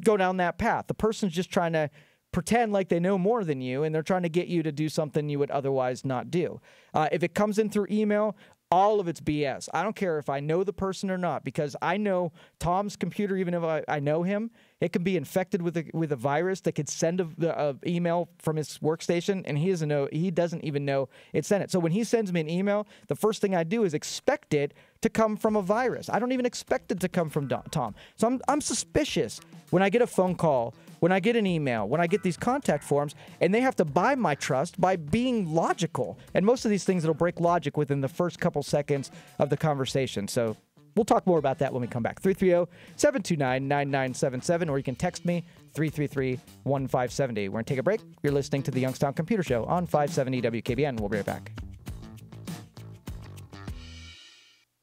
go down that path. The person's just trying to pretend like they know more than you, and they're trying to get you to do something you would otherwise not do. If it comes in through email, all of it's BS. I don't care if I know the person or not, because I know Tom's computer, even if I know him, it can be infected with a virus that could send a email from his workstation, and he doesn't even know it sent it. So when he sends me an email, the first thing I do is expect it to come from a virus. I don't even expect it to come from Tom. So I'm suspicious when I get a phone call, when I get an email, when I get these contact forms, and they have to buy my trust by being logical. And most of these things, it'll break logic within the first couple seconds of the conversation. So we'll talk more about that when we come back. 330-729-9977, or you can text me, 333-1570. We're going to take a break. You're listening to the Youngstown Computer Show on 570 WKBN. We'll be right back.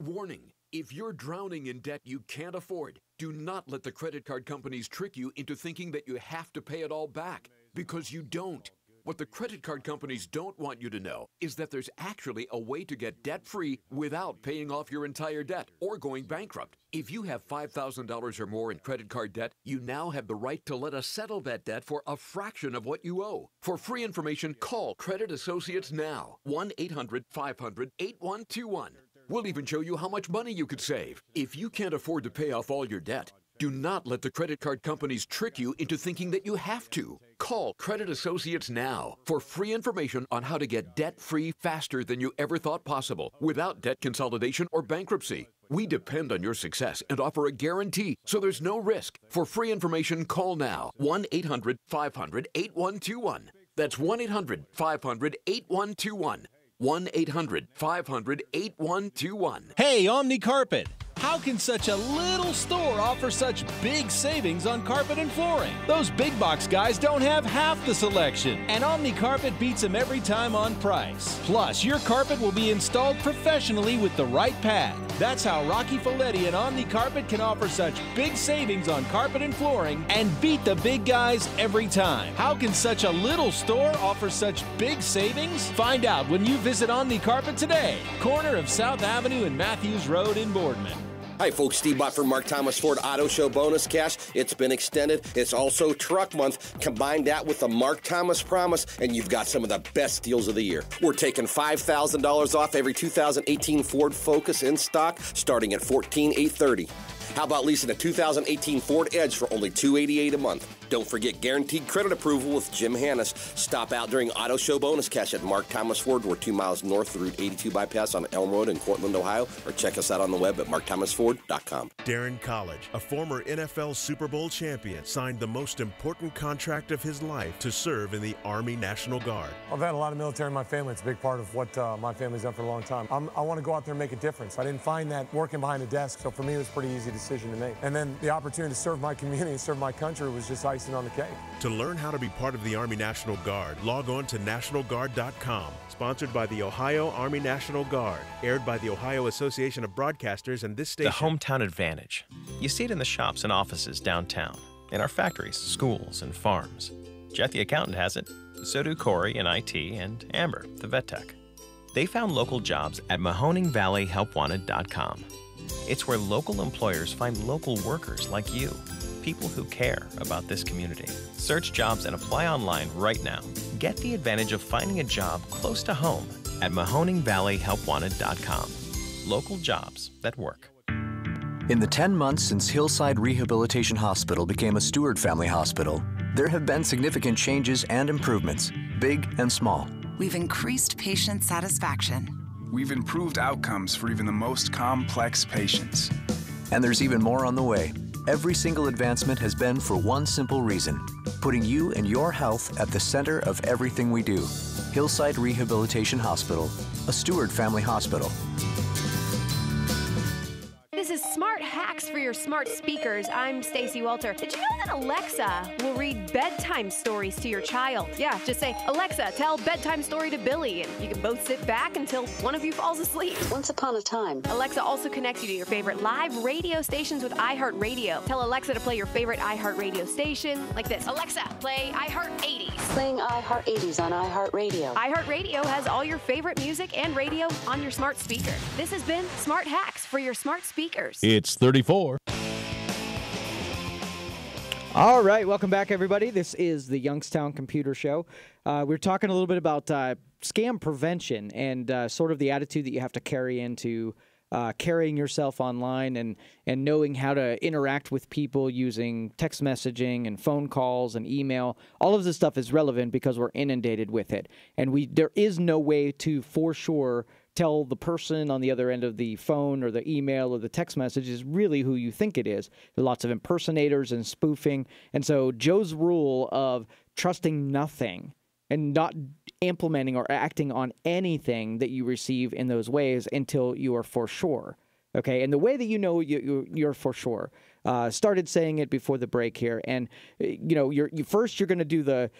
Warning. If you're drowning in debt you can't afford, do not let the credit card companies trick you into thinking that you have to pay it all back, because you don't. What the credit card companies don't want you to know is that there's actually a way to get debt-free without paying off your entire debt or going bankrupt. If you have $5,000 or more in credit card debt, you now have the right to let us settle that debt for a fraction of what you owe. For free information, call Credit Associates now. 1-800-500-8121. We'll even show you how much money you could save. If you can't afford to pay off all your debt, do not let the credit card companies trick you into thinking that you have to. Call Credit Associates now for free information on how to get debt-free faster than you ever thought possible, without debt consolidation or bankruptcy. We depend on your success and offer a guarantee, so there's no risk. For free information, call now. 1-800-500-8121. That's 1-800-500-8121. 1-800-500-8121. Hey, Omni Carpet! How can such a little store offer such big savings on carpet and flooring? Those big box guys don't have half the selection, and Omni Carpet beats them every time on price. Plus, your carpet will be installed professionally with the right pad. That's how Rocky Folletti and Omni Carpet can offer such big savings on carpet and flooring and beat the big guys every time. How can such a little store offer such big savings? Find out when you visit Omni Carpet today, corner of South Avenue and Matthews Road in Boardman. Hi, folks. Steve Bott from Mark Thomas Ford Auto Show Bonus Cash. It's been extended. It's also Truck Month. Combine that with the Mark Thomas Promise, and you've got some of the best deals of the year. We're taking $5,000 off every 2018 Ford Focus in stock, starting at $14,830. How about leasing a 2018 Ford Edge for only $288 a month? Don't forget guaranteed credit approval with Jim Hannes. Stop out during Auto Show Bonus Cash at Mark Thomas Ford. We're 2 miles north of Route 82 bypass on Elm Road in Cortland, Ohio. Or check us out on the web at markthomasford.com. Darren College, a former NFL Super Bowl champion, signed the most important contract of his life to serve in the Army National Guard. I've had a lot of military in my family. It's a big part of what my family's done for a long time. I want to go out there and make a difference. I didn't find that working behind a desk, so for me it was a pretty easy decision to make. And then the opportunity to serve my community and serve my country was just icing on the cake. To learn how to be part of the Army National Guard, log on to nationalguard.com. Sponsored by the Ohio Army National Guard. Aired by the Ohio Association of Broadcasters and this station. The hometown advantage. You see it in the shops and offices downtown, in our factories, schools, and farms. Jet the accountant has it. So do Corey in IT and Amber, the vet tech. They found local jobs at MahoningValleyHelpWanted.com. It's where local employers find local workers like you, people who care about this community. Search jobs and apply online right now. Get the advantage of finding a job close to home at MahoningValleyHelpWanted.com. Local jobs that work. In the 10 months since Hillside Rehabilitation Hospital became a Stewart Family Hospital, there have been significant changes and improvements, big and small. We've increased patient satisfaction. We've improved outcomes for even the most complex patients. And there's even more on the way. Every single advancement has been for one simple reason: putting you and your health at the center of everything we do. Hillside Rehabilitation Hospital, a Stewart Family Hospital. This is Smart Hacks for your smart speakers. I'm Stacey Welter. Did you know that Alexa will read bedtime stories to your child? Yeah, just say, Alexa, tell bedtime story to Billy, and you can both sit back until one of you falls asleep. Once upon a time. Alexa also connects you to your favorite live radio stations with iHeartRadio. Tell Alexa to play your favorite iHeartRadio station like this. Alexa, play iHeart 80s. Playing iHeart 80s on iHeartRadio. iHeartRadio has all your favorite music and radio on your smart speaker. This has been Smart Hacks for your smart speakers. It's 34. All right, welcome back, everybody. This is the Youngstown Computer Show. We're talking a little bit about scam prevention and sort of the attitude that you have to carry into carrying yourself online and knowing how to interact with people using text messaging and phone calls and email. All of this stuff is relevant because we're inundated with it. And there is no way to, for sure, tell the person on the other end of the phone or the email or the text message is really who you think it is. There are lots of impersonators and spoofing. And so Joe's rule of trusting nothing and not implementing or acting on anything that you receive in those ways until you are for sure. Okay, and the way that you know you're for sure, started saying it before the break here, and you're going to do the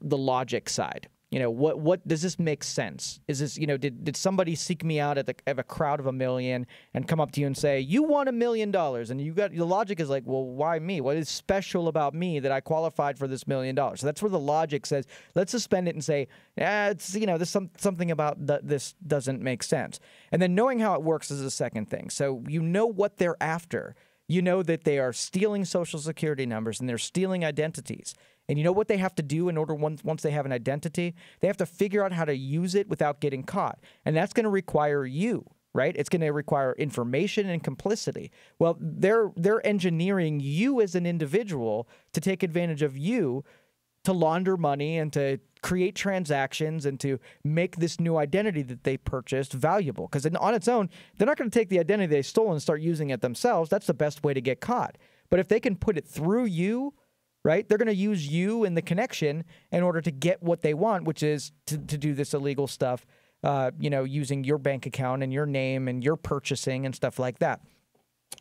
logic side. What does this make sense? Is this, did somebody seek me out at a crowd of 1 million and come up to you and say, you want $1 million? And the logic is like, well, why me? What is special about me that I qualified for this $1 million? So that's where the logic says, let's suspend it and say, it's, there's something about this doesn't make sense. And then knowing how it works is the second thing. So you know what they're after. You know that they are stealing Social Security numbers and they're stealing identities. And you know what they have to do in order once they have an identity? They have to figure out how to use it without getting caught. And that's going to require you, right? It's going to require information and complicity. Well, they're engineering you as an individual to take advantage of you to launder money and to create transactions and to make this new identity that they purchased valuable. Because on its own, they're not going to take the identity they stole and start using it themselves. That's the best way to get caught. But if they can put it through you, right, they're going to use you and the connection in order to get what they want, which is to do this illegal stuff, using your bank account and your name and your purchasing and stuff like that.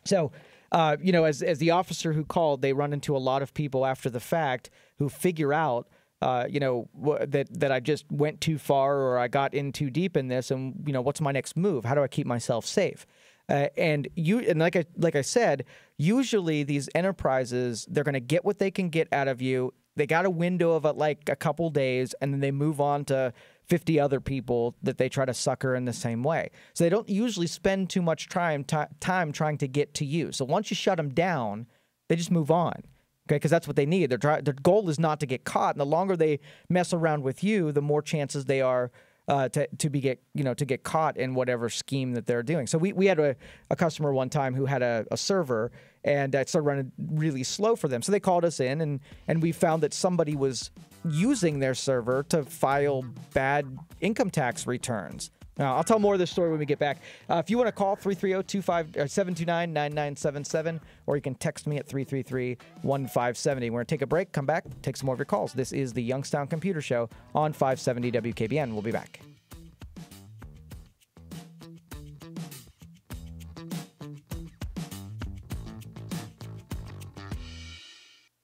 So, as the officer who called, they run into a lot of people after the fact who figure out, that I just went too far or I got in too deep in this, and what's my next move? How do I keep myself safe? And like I said, usually these enterprises, they're going to get what they can get out of you. They got a window of a couple days, and then they move on to 50 other people that they try to sucker in the same way. So they don't usually spend too much time trying to get to you. So once you shut them down, they just move on. Okay, because that's what they need. Their goal is not to get caught. And the longer they mess around with you, the more chances they are to get caught in whatever scheme that they're doing. So we had a customer one time who had a server, and it started running really slow for them. So they called us in, and we found that somebody was using their server to file bad income tax returns. Now, I'll tell more of this story when we get back. If you want to call 330-729-9977, or you can text me at 333-1570. We're going to take a break, come back, take some more of your calls. This is the Youngstown Computer Show on 570 WKBN. We'll be back.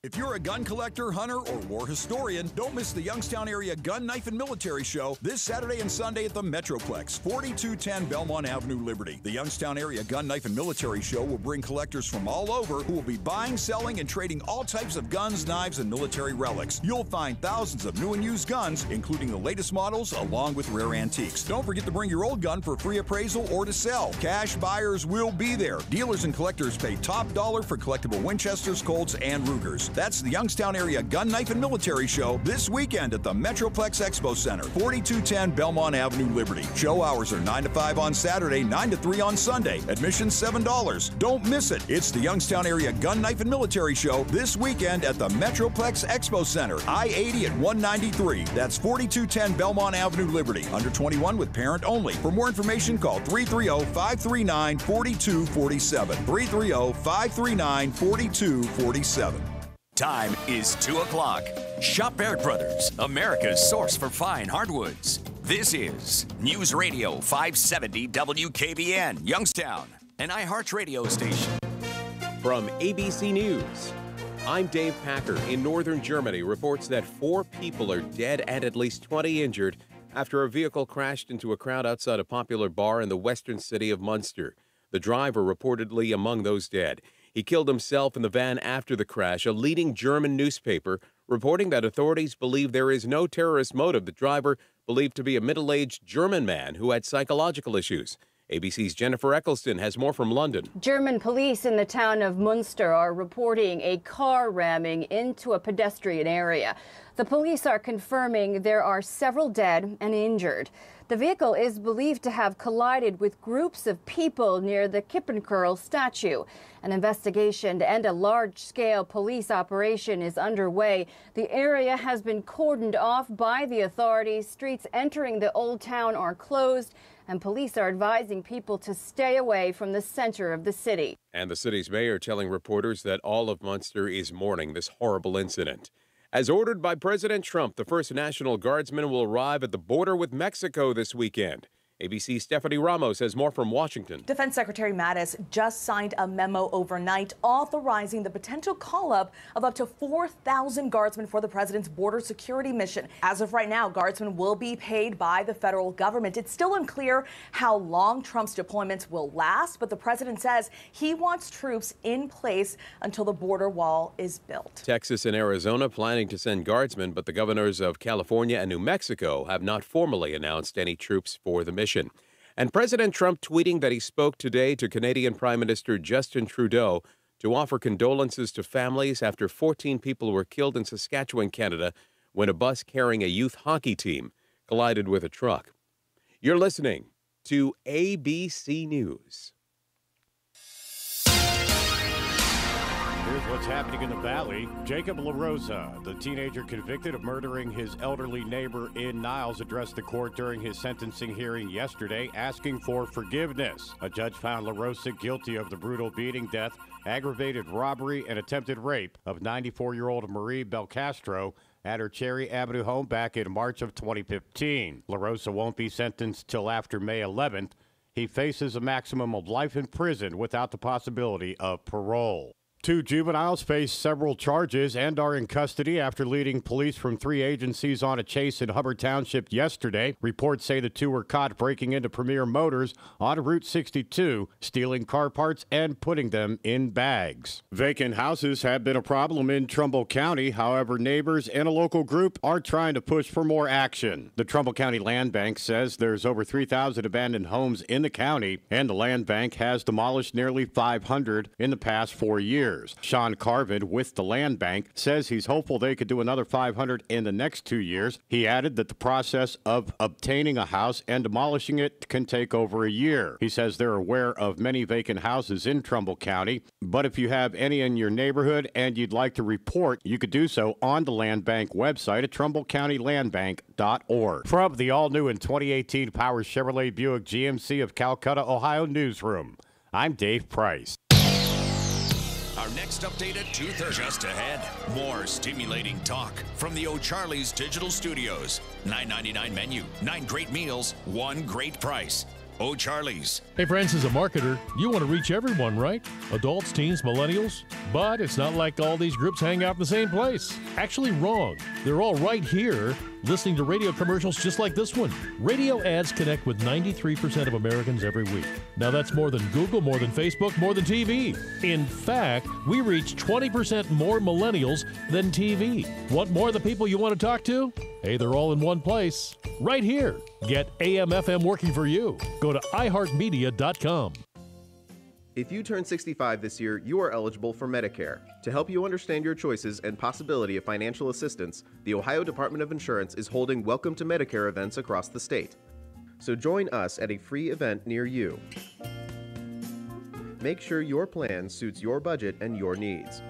If you're a gun collector, hunter, or war historian, don't miss the Youngstown Area Gun, Knife, and Military Show this Saturday and Sunday at the Metroplex, 4210 Belmont Avenue, Liberty. The Youngstown Area Gun, Knife, and Military Show will bring collectors from all over who will be buying, selling, and trading all types of guns, knives, and military relics. You'll find thousands of new and used guns, including the latest models, along with rare antiques. Don't forget to bring your old gun for free appraisal or to sell. Cash buyers will be there. Dealers and collectors pay top dollar for collectible Winchesters, Colts, and Rugers. That's the Youngstown Area Gun, Knife, and Military Show this weekend at the Metroplex Expo Center, 4210 Belmont Avenue, Liberty. Show hours are 9 to 5 on Saturday, 9 to 3 on Sunday. Admission $7. Don't miss it. It's the Youngstown Area Gun, Knife, and Military Show this weekend at the Metroplex Expo Center, I-80 at 193. That's 4210 Belmont Avenue, Liberty. Under 21 with parent only. For more information, call 330-539-4247. 330-539-4247. Time is 2 o'clock. Shop Baird Brothers, America's source for fine hardwoods. This is News Radio 570 WKBN, Youngstown, an iHeart radio station. From ABC News, I'm Dave Packer. In northern Germany, reports that 4 people are dead and at least 20 injured after a vehicle crashed into a crowd outside a popular bar in the western city of Munster. The driver reportedly among those dead. He killed himself in the van after the crash, a leading German newspaper reporting that authorities believe there is no terrorist motive. The driver believed to be a middle-aged German man who had psychological issues. ABC's Jennifer Eccleston has more from London. German police in the town of Munster are reporting a car ramming into a pedestrian area. The police are confirming there are several dead and injured. The vehicle is believed to have collided with groups of people near the Kippenkerl statue. An investigation and a large-scale police operation is underway. The area has been cordoned off by the authorities. Streets entering the old town are closed, and police are advising people to stay away from the center of the city. And the city's mayor telling reporters that all of Munster is mourning this horrible incident. As ordered by President Trump, the first National Guardsmen will arrive at the border with Mexico this weekend. ABC's Stephanie Ramos has more from Washington. Defense Secretary Mattis just signed a memo overnight authorizing the potential call-up of up to 4,000 guardsmen for the president's border security mission. As of right now, guardsmen will be paid by the federal government. It's still unclear how long Trump's deployments will last, but the president says he wants troops in place until the border wall is built. Texas and Arizona planning to send guardsmen, but the governors of California and New Mexico have not formally announced any troops for the mission. And President Trump tweeting that he spoke today to Canadian Prime Minister Justin Trudeau to offer condolences to families after 14 people were killed in Saskatchewan, Canada, when a bus carrying a youth hockey team collided with a truck. You're listening to ABC News. Here's what's happening in the Valley. Jacob LaRosa, the teenager convicted of murdering his elderly neighbor in Niles, addressed the court during his sentencing hearing yesterday, asking for forgiveness. A judge found LaRosa guilty of the brutal beating, death, aggravated robbery, and attempted rape of 94-year-old Marie Belcastro at her Cherry Avenue home back in March of 2015. LaRosa won't be sentenced till after May 11th. He faces a maximum of life in prison without the possibility of parole. 2 juveniles face several charges and are in custody after leading police from 3 agencies on a chase in Hubbard Township yesterday. Reports say the 2 were caught breaking into Premier Motors on Route 62, stealing car parts and putting them in bags. Vacant houses have been a problem in Trumbull County. However, neighbors and a local group are trying to push for more action. The Trumbull County Land Bank says there's over 3,000 abandoned homes in the county, and the land bank has demolished nearly 500 in the past 4 years. years. Sean Carvin with the Land Bank says he's hopeful they could do another 500 in the next 2 years. He added that the process of obtaining a house and demolishing it can take over a year. He says they're aware of many vacant houses in Trumbull County, but if you have any in your neighborhood and you'd like to report, you could do so on the Land Bank website at TrumbullCountyLandBank.org. From the all-new and 2018 Power Chevrolet Buick GMC of Calcutta, Ohio newsroom, I'm Dave Price. Our next update at 2:30. Just ahead, more stimulating talk from the O'Charlie's Digital Studios. $9.99 menu, 9 great meals, 1 great price. O'Charlie's. Hey friends, as a marketer, you want to reach everyone, right? Adults, teens, millennials. But it's not like all these groups hang out in the same place. Actually wrong. They're all right here listening to radio commercials just like this one. Radio ads connect with 93% of Americans every week. Now that's more than Google, more than Facebook, more than TV. In fact, we reach 20% more millennials than TV. Want more of the people you want to talk to? Hey, they're all in one place. Right here. Get AM/FM working for you. Go to iHeartMedia.com. If you turn 65 this year, you are eligible for Medicare. To help you understand your choices and possibility of financial assistance, the Ohio Department of Insurance is holding Welcome to Medicare events across the state. So join us at a free event near you. Make sure your plan suits your budget and your needs.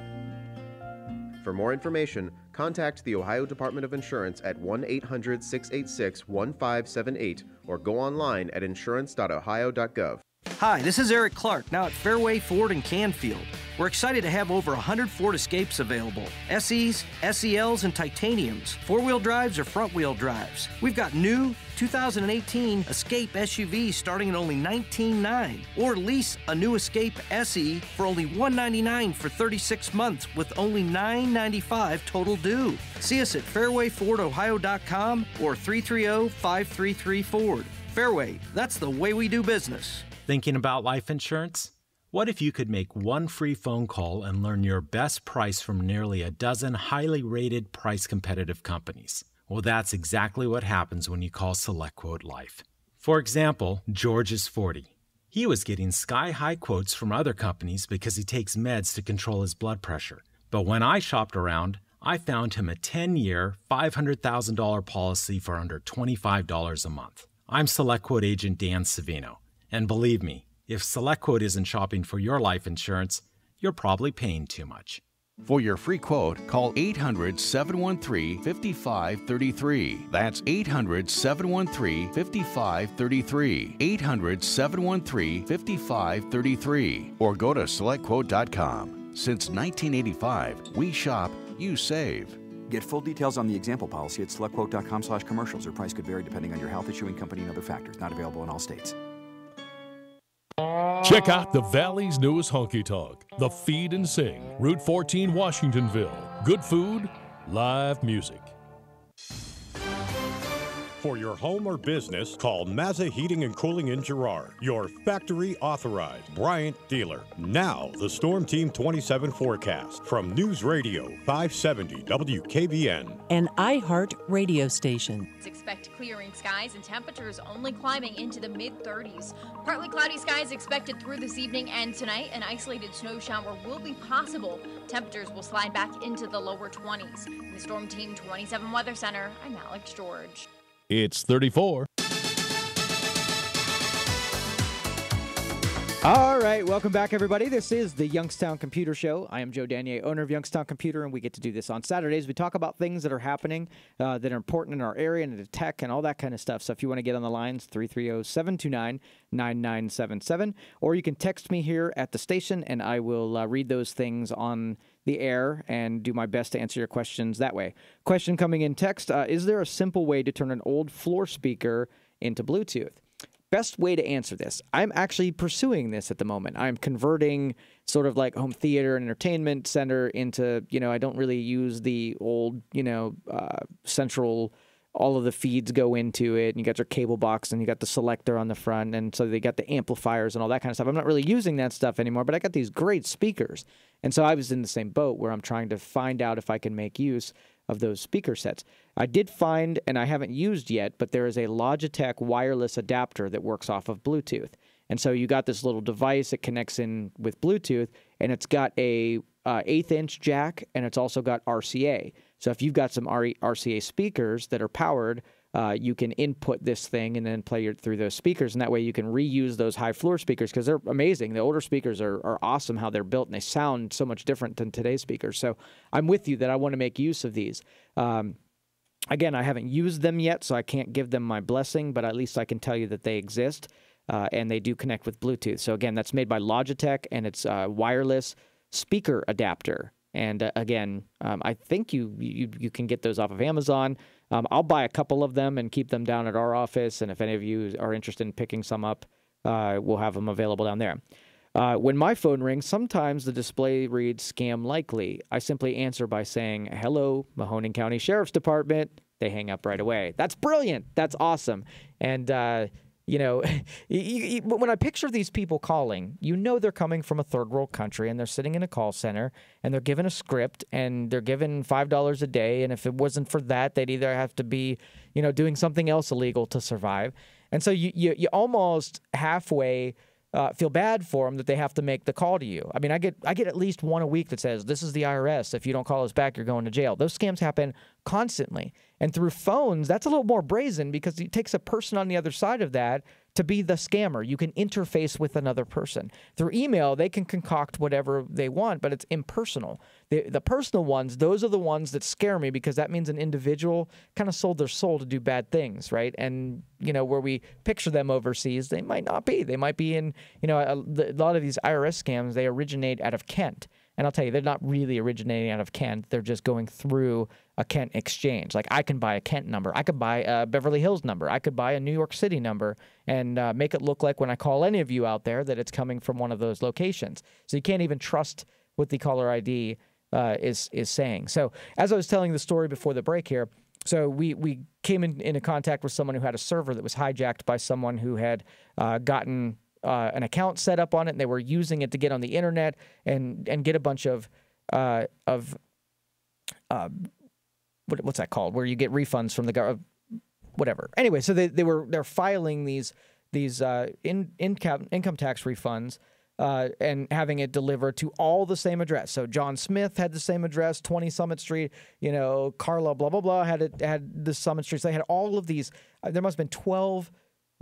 For more information, contact the Ohio Department of Insurance at 1-800-686-1578 or go online at insurance.ohio.gov. Hi, this is Eric Clark, now at Fairway Ford in Canfield. We're excited to have over 100 Ford Escapes available. SEs, SELs, and Titaniums. Four-wheel drives or front-wheel drives. We've got new 2018 Escape SUVs starting at only $19,900. Or lease a new Escape SE for only $199 for 36 months with only $995 total due. See us at fairwayfordohio.com or 330-533-FORD. Fairway, that's the way we do business. Thinking about life insurance? What if you could make one free phone call and learn your best price from nearly a dozen highly rated, price-competitive companies? Well, that's exactly what happens when you call SelectQuote Life. For example, George is 40. He was getting sky-high quotes from other companies because he takes meds to control his blood pressure. But when I shopped around, I found him a 10-year, $500,000 policy for under $25 a month. I'm SelectQuote agent Dan Savino. And believe me, if SelectQuote isn't shopping for your life insurance, you're probably paying too much. For your free quote, call 800-713-5533. That's 800-713-5533. 800-713-5533. Or go to SelectQuote.com. Since 1985, we shop, you save. Get full details on the example policy at SelectQuote.com/commercials. Your price could vary depending on your health, issuing company, and other factors. Not available in all states. Check out the Valley's newest honky tonk, the Feed and Sing, Route 14, Washingtonville. Good food, live music. For your home or business, call Mazza Heating and Cooling in Girard, your factory authorized Bryant dealer. Now, the Storm Team 27 forecast from News Radio 570 WKBN. An iHeart radio station. Expect clearing skies and temperatures only climbing into the mid-30s. Partly cloudy skies expected through this evening and tonight. An isolated snow shower will be possible. Temperatures will slide back into the lower 20s. In the Storm Team 27 Weather Center, I'm Alex George. It's 34. All right, welcome back, everybody. This is the Youngstown Computer Show. I am Joe Danier, owner of Youngstown Computer, and we get to do this on Saturdays. We talk about things that are happening that are important in our area and the tech and all that kind of stuff. So if you want to get on the lines, 330-729-9977, or you can text me here at the station, and I will read those things on the air and do my best to answer your questions that way. Question coming in text, is there a simple way to turn an old floor speaker into Bluetooth? Best way to answer this. I'm actually pursuing this at the moment. I'm converting sort of like home theater and entertainment center into, I don't really use the old, central, all of the feeds go into it, and you got your cable box, and you got the selector on the front, and so they got the amplifiers and all that kind of stuff. I'm not really using that stuff anymore, but I got these great speakers. And so I was in the same boat where I'm trying to find out if I can make use of those speaker sets. I did find, and I haven't used yet, but there is a Logitech wireless adapter that works off of Bluetooth. And so you got this little device that connects in with Bluetooth, and it's got a 1/8-inch jack, and it's also got RCA. So if you've got some RCA speakers that are powered, you can input this thing and then play through those speakers, and that way you can reuse those high floor speakers because they're amazing. The older speakers are awesome how they're built, and they sound so much different than today's speakers. So I'm with you that I want to make use of these. Again, I haven't used them yet, so I can't give them my blessing, but at least I can tell you that they exist, and they do connect with Bluetooth. So again, that's made by Logitech, and it's a wireless speaker adapter. And again, I think you can get those off of Amazon. I'll buy a couple of them and keep them down at our office. And if any of you are interested in picking some up, we'll have them available down there. When my phone rings, sometimes the display reads scam likely. I simply answer by saying, hello, Mahoning County Sheriff's Department. They hang up right away. That's brilliant. That's awesome. And, you know, when I picture these people calling, you know they're coming from a third world country and they're sitting in a call center and they're given a script and they're given $5 a day. And if it wasn't for that, they'd either have to be, you know, doing something else illegal to survive. And so you almost halfway feel bad for them that they have to make the call to you. I mean, I get at least one a week that says, this is the IRS. If you don't call us back, you're going to jail. Those scams happen constantly. And through phones, that's a little more brazen because it takes a person on the other side of that to be the scammer. You can interface with another person. Through email, they can concoct whatever they want, but it's impersonal. The personal ones, those are the ones that scare me because that means an individual kind of sold their soul to do bad things, right? And, you know, where we picture them overseas, they might not be. They might be in, you know, a lot of these IRS scams, they originate out of Kent. And I'll tell you, they're not really originating out of Kent. They're just going through a Kent exchange. Like I can buy a Kent number. I could buy a Beverly Hills number. I could buy a New York City number and make it look like when I call any of you out there that it's coming from one of those locations. So you can't even trust what the caller ID is saying. So as I was telling the story before the break here, so we came into contact with someone who had a server that was hijacked by someone who had gotten an account set up on it, and they were using it to get on the internet and get a bunch of what's that called? Where you get refunds from the government, whatever. Anyway, so they're filing these income tax refunds and having it delivered to all the same address. So John Smith had the same address, 20 Summit Street. You know, Carla blah blah blah had the Summit Street. So they had all of these. There must have been 12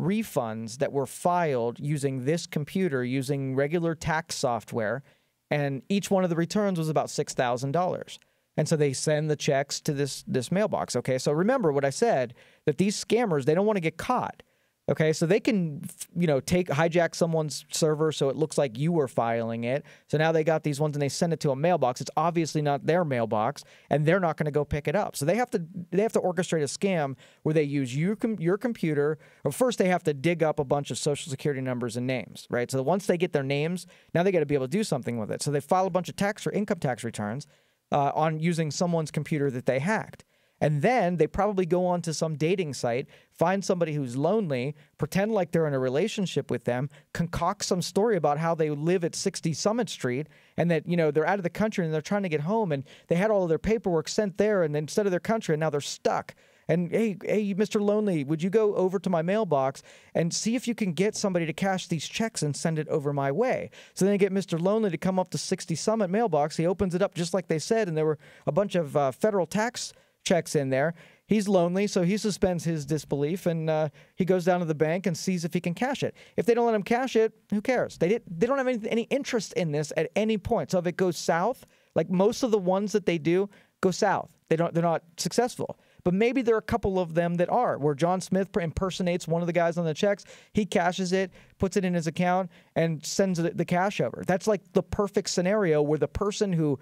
refunds that were filed using this computer, using regular tax software, and each one of the returns was about $6,000. And so they send the checks to this mailbox. Okay, so remember what I said, that these scammers, they don't want to get caught. Okay, so they can, you know, hijack someone's server so it looks like you were filing it. So now they got these ones and they send it to a mailbox. It's obviously not their mailbox, and they're not going to go pick it up. So they have to orchestrate a scam where they use your computer. Or first, they have to dig up a bunch of social security numbers and names, right? So once they get their names, now they got to be able to do something with it. So they file a bunch of tax or income tax returns on using someone's computer that they hacked. And then they probably go on to some dating site, find somebody who's lonely, pretend like they're in a relationship with them, concoct some story about how they live at 60 Summit Street and that, you know, they're out of the country and they're trying to get home and they had all of their paperwork sent there and instead of their country and now they're stuck. And hey, Mr. Lonely, would you go over to my mailbox and see if you can get somebody to cash these checks and send it over my way? So then they get Mr. Lonely to come up to 60 Summit mailbox. He opens it up just like they said, and there were a bunch of federal tax checks in there. He's lonely, so he suspends his disbelief, and he goes down to the bank and sees if he can cash it. If they don't let him cash it, who cares? They don't have any interest in this at any point. So if it goes south, like most of the ones that they do go south, they're not successful. But maybe there are a couple of them that are, where John Smith impersonates one of the guys on the checks. He cashes it, puts it in his account, and sends the cash over. That's like the perfect scenario where the person who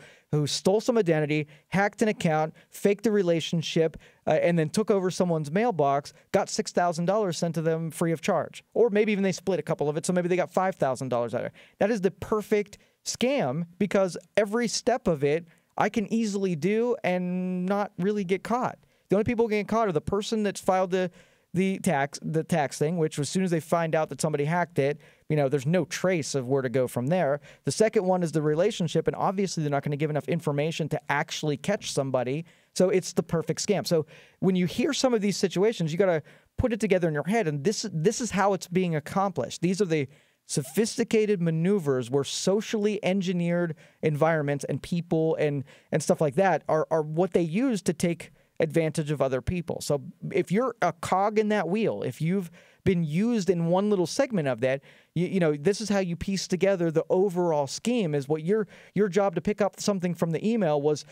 stole some identity, hacked an account, faked a relationship, and then took over someone's mailbox, got $6,000 sent to them free of charge. Or maybe even they split a couple of it, so maybe they got $5,000 out of it. That is the perfect scam because every step of it I can easily do and not really get caught. The only people getting caught are the person that's filed the tax thing, which as soon as they find out that somebody hacked it, you know, there's no trace of where to go from there. The second one is the relationship, and obviously they're not going to give enough information to actually catch somebody. So it's the perfect scam. So when you hear some of these situations, you got to put it together in your head, and this is how it's being accomplished. These are the sophisticated maneuvers where socially engineered environments and people and stuff like that are what they use to take advantage of other people. So if you're a cog in that wheel, if you've been used in one little segment of that, you know, this is how you piece together the overall scheme. Is what your job to pick up something from the email was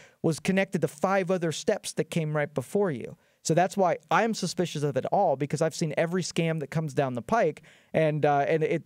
connected to 5 other steps that came right before you. So that's why I'm suspicious of it all, because I've seen every scam that comes down the pike, and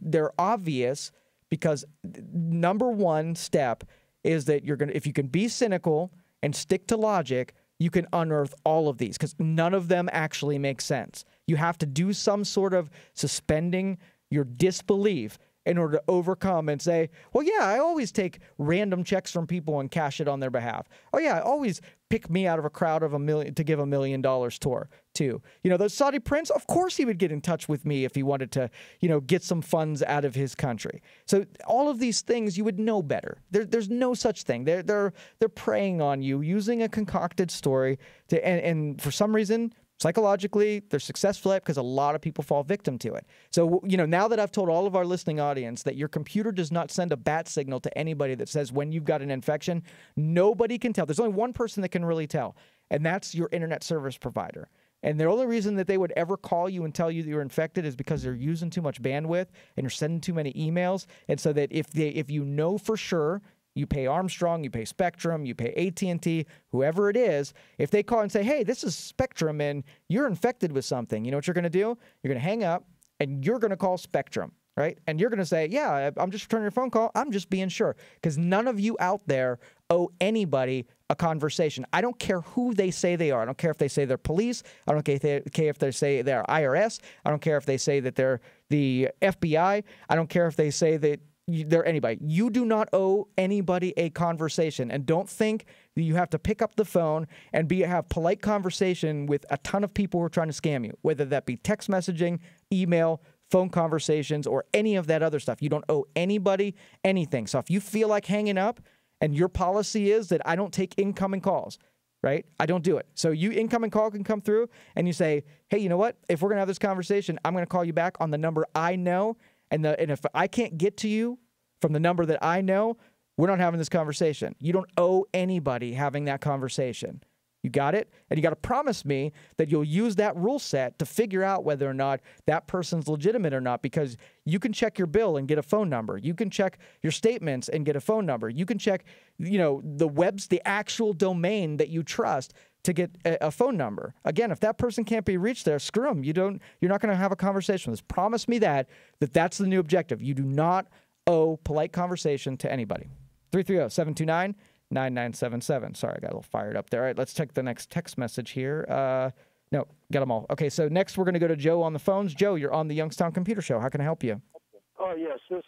they're obvious because number one step is that if you can be cynical and stick to logic, you can unearth all of these because none of them actually make sense. You have to do some sort of suspending your disbelief in order to overcome and say, well, yeah, I always take random checks from people and cash it on their behalf. Oh, yeah, I always pick me out of a crowd of $1 million to give $1 million to. You know, the Saudi prince, of course he would get in touch with me if he wanted to, you know, get some funds out of his country. So all of these things you would know better. There's no such thing. They're preying on you using a concocted story to, and for some reason, psychologically, they're successful at because a lot of people fall victim to it. So, you know, now that I've told all of our listening audience that your computer does not send a bat signal to anybody that says when you've got an infection, nobody can tell. There's only one person that can really tell, and that's your internet service provider. And the only reason that they would ever call you and tell you that you're infected is because they're using too much bandwidth and you're sending too many emails. And so that if you know for sure, you pay Armstrong, you pay Spectrum, you pay AT&T, whoever it is, if they call and say, hey, this is Spectrum and you're infected with something, you know what you're going to do? You're going to hang up and you're going to call Spectrum, right? And you're going to say, yeah, I'm just returning your phone call. I'm just being sure. Because none of you out there owe anybody a conversation. I don't care who they say they are. I don't care if they say they're police. I don't care if they say they're IRS. I don't care if they say that they're the FBI. I don't care if they say that they're anybody. You do not owe anybody a conversation, and don't think that you have to pick up the phone and have polite conversation with a ton of people who are trying to scam you, whether that be text messaging, email, phone conversations, or any of that other stuff. You don't owe anybody anything. So if you feel like hanging up and your policy is that I don't take incoming calls, right? I don't do it. So you incoming call can come through and you say, hey, you know what? If we're going to have this conversation, I'm going to call you back on the number I know. And if I can't get to you from the number that I know, we're not having this conversation. You don't owe anybody having that conversation. You got it? And you got to promise me that you'll use that rule set to figure out whether or not that person's legitimate or not, because you can check your bill and get a phone number. You can check your statements and get a phone number. You can check, you know, the actual domain that you trust to get a phone number. Again, if that person can't be reached there, screw them. You're not going to have a conversation with us. Promise me that's the new objective. You do not owe polite conversation to anybody. 330-729-9977. Sorry, I got a little fired up there. All right, let's check the next text message here. No, got them all. Okay, so next we're going to go to Joe on the phones. Joe, you're on the Youngstown Computer Show. How can I help you? Oh, yes, this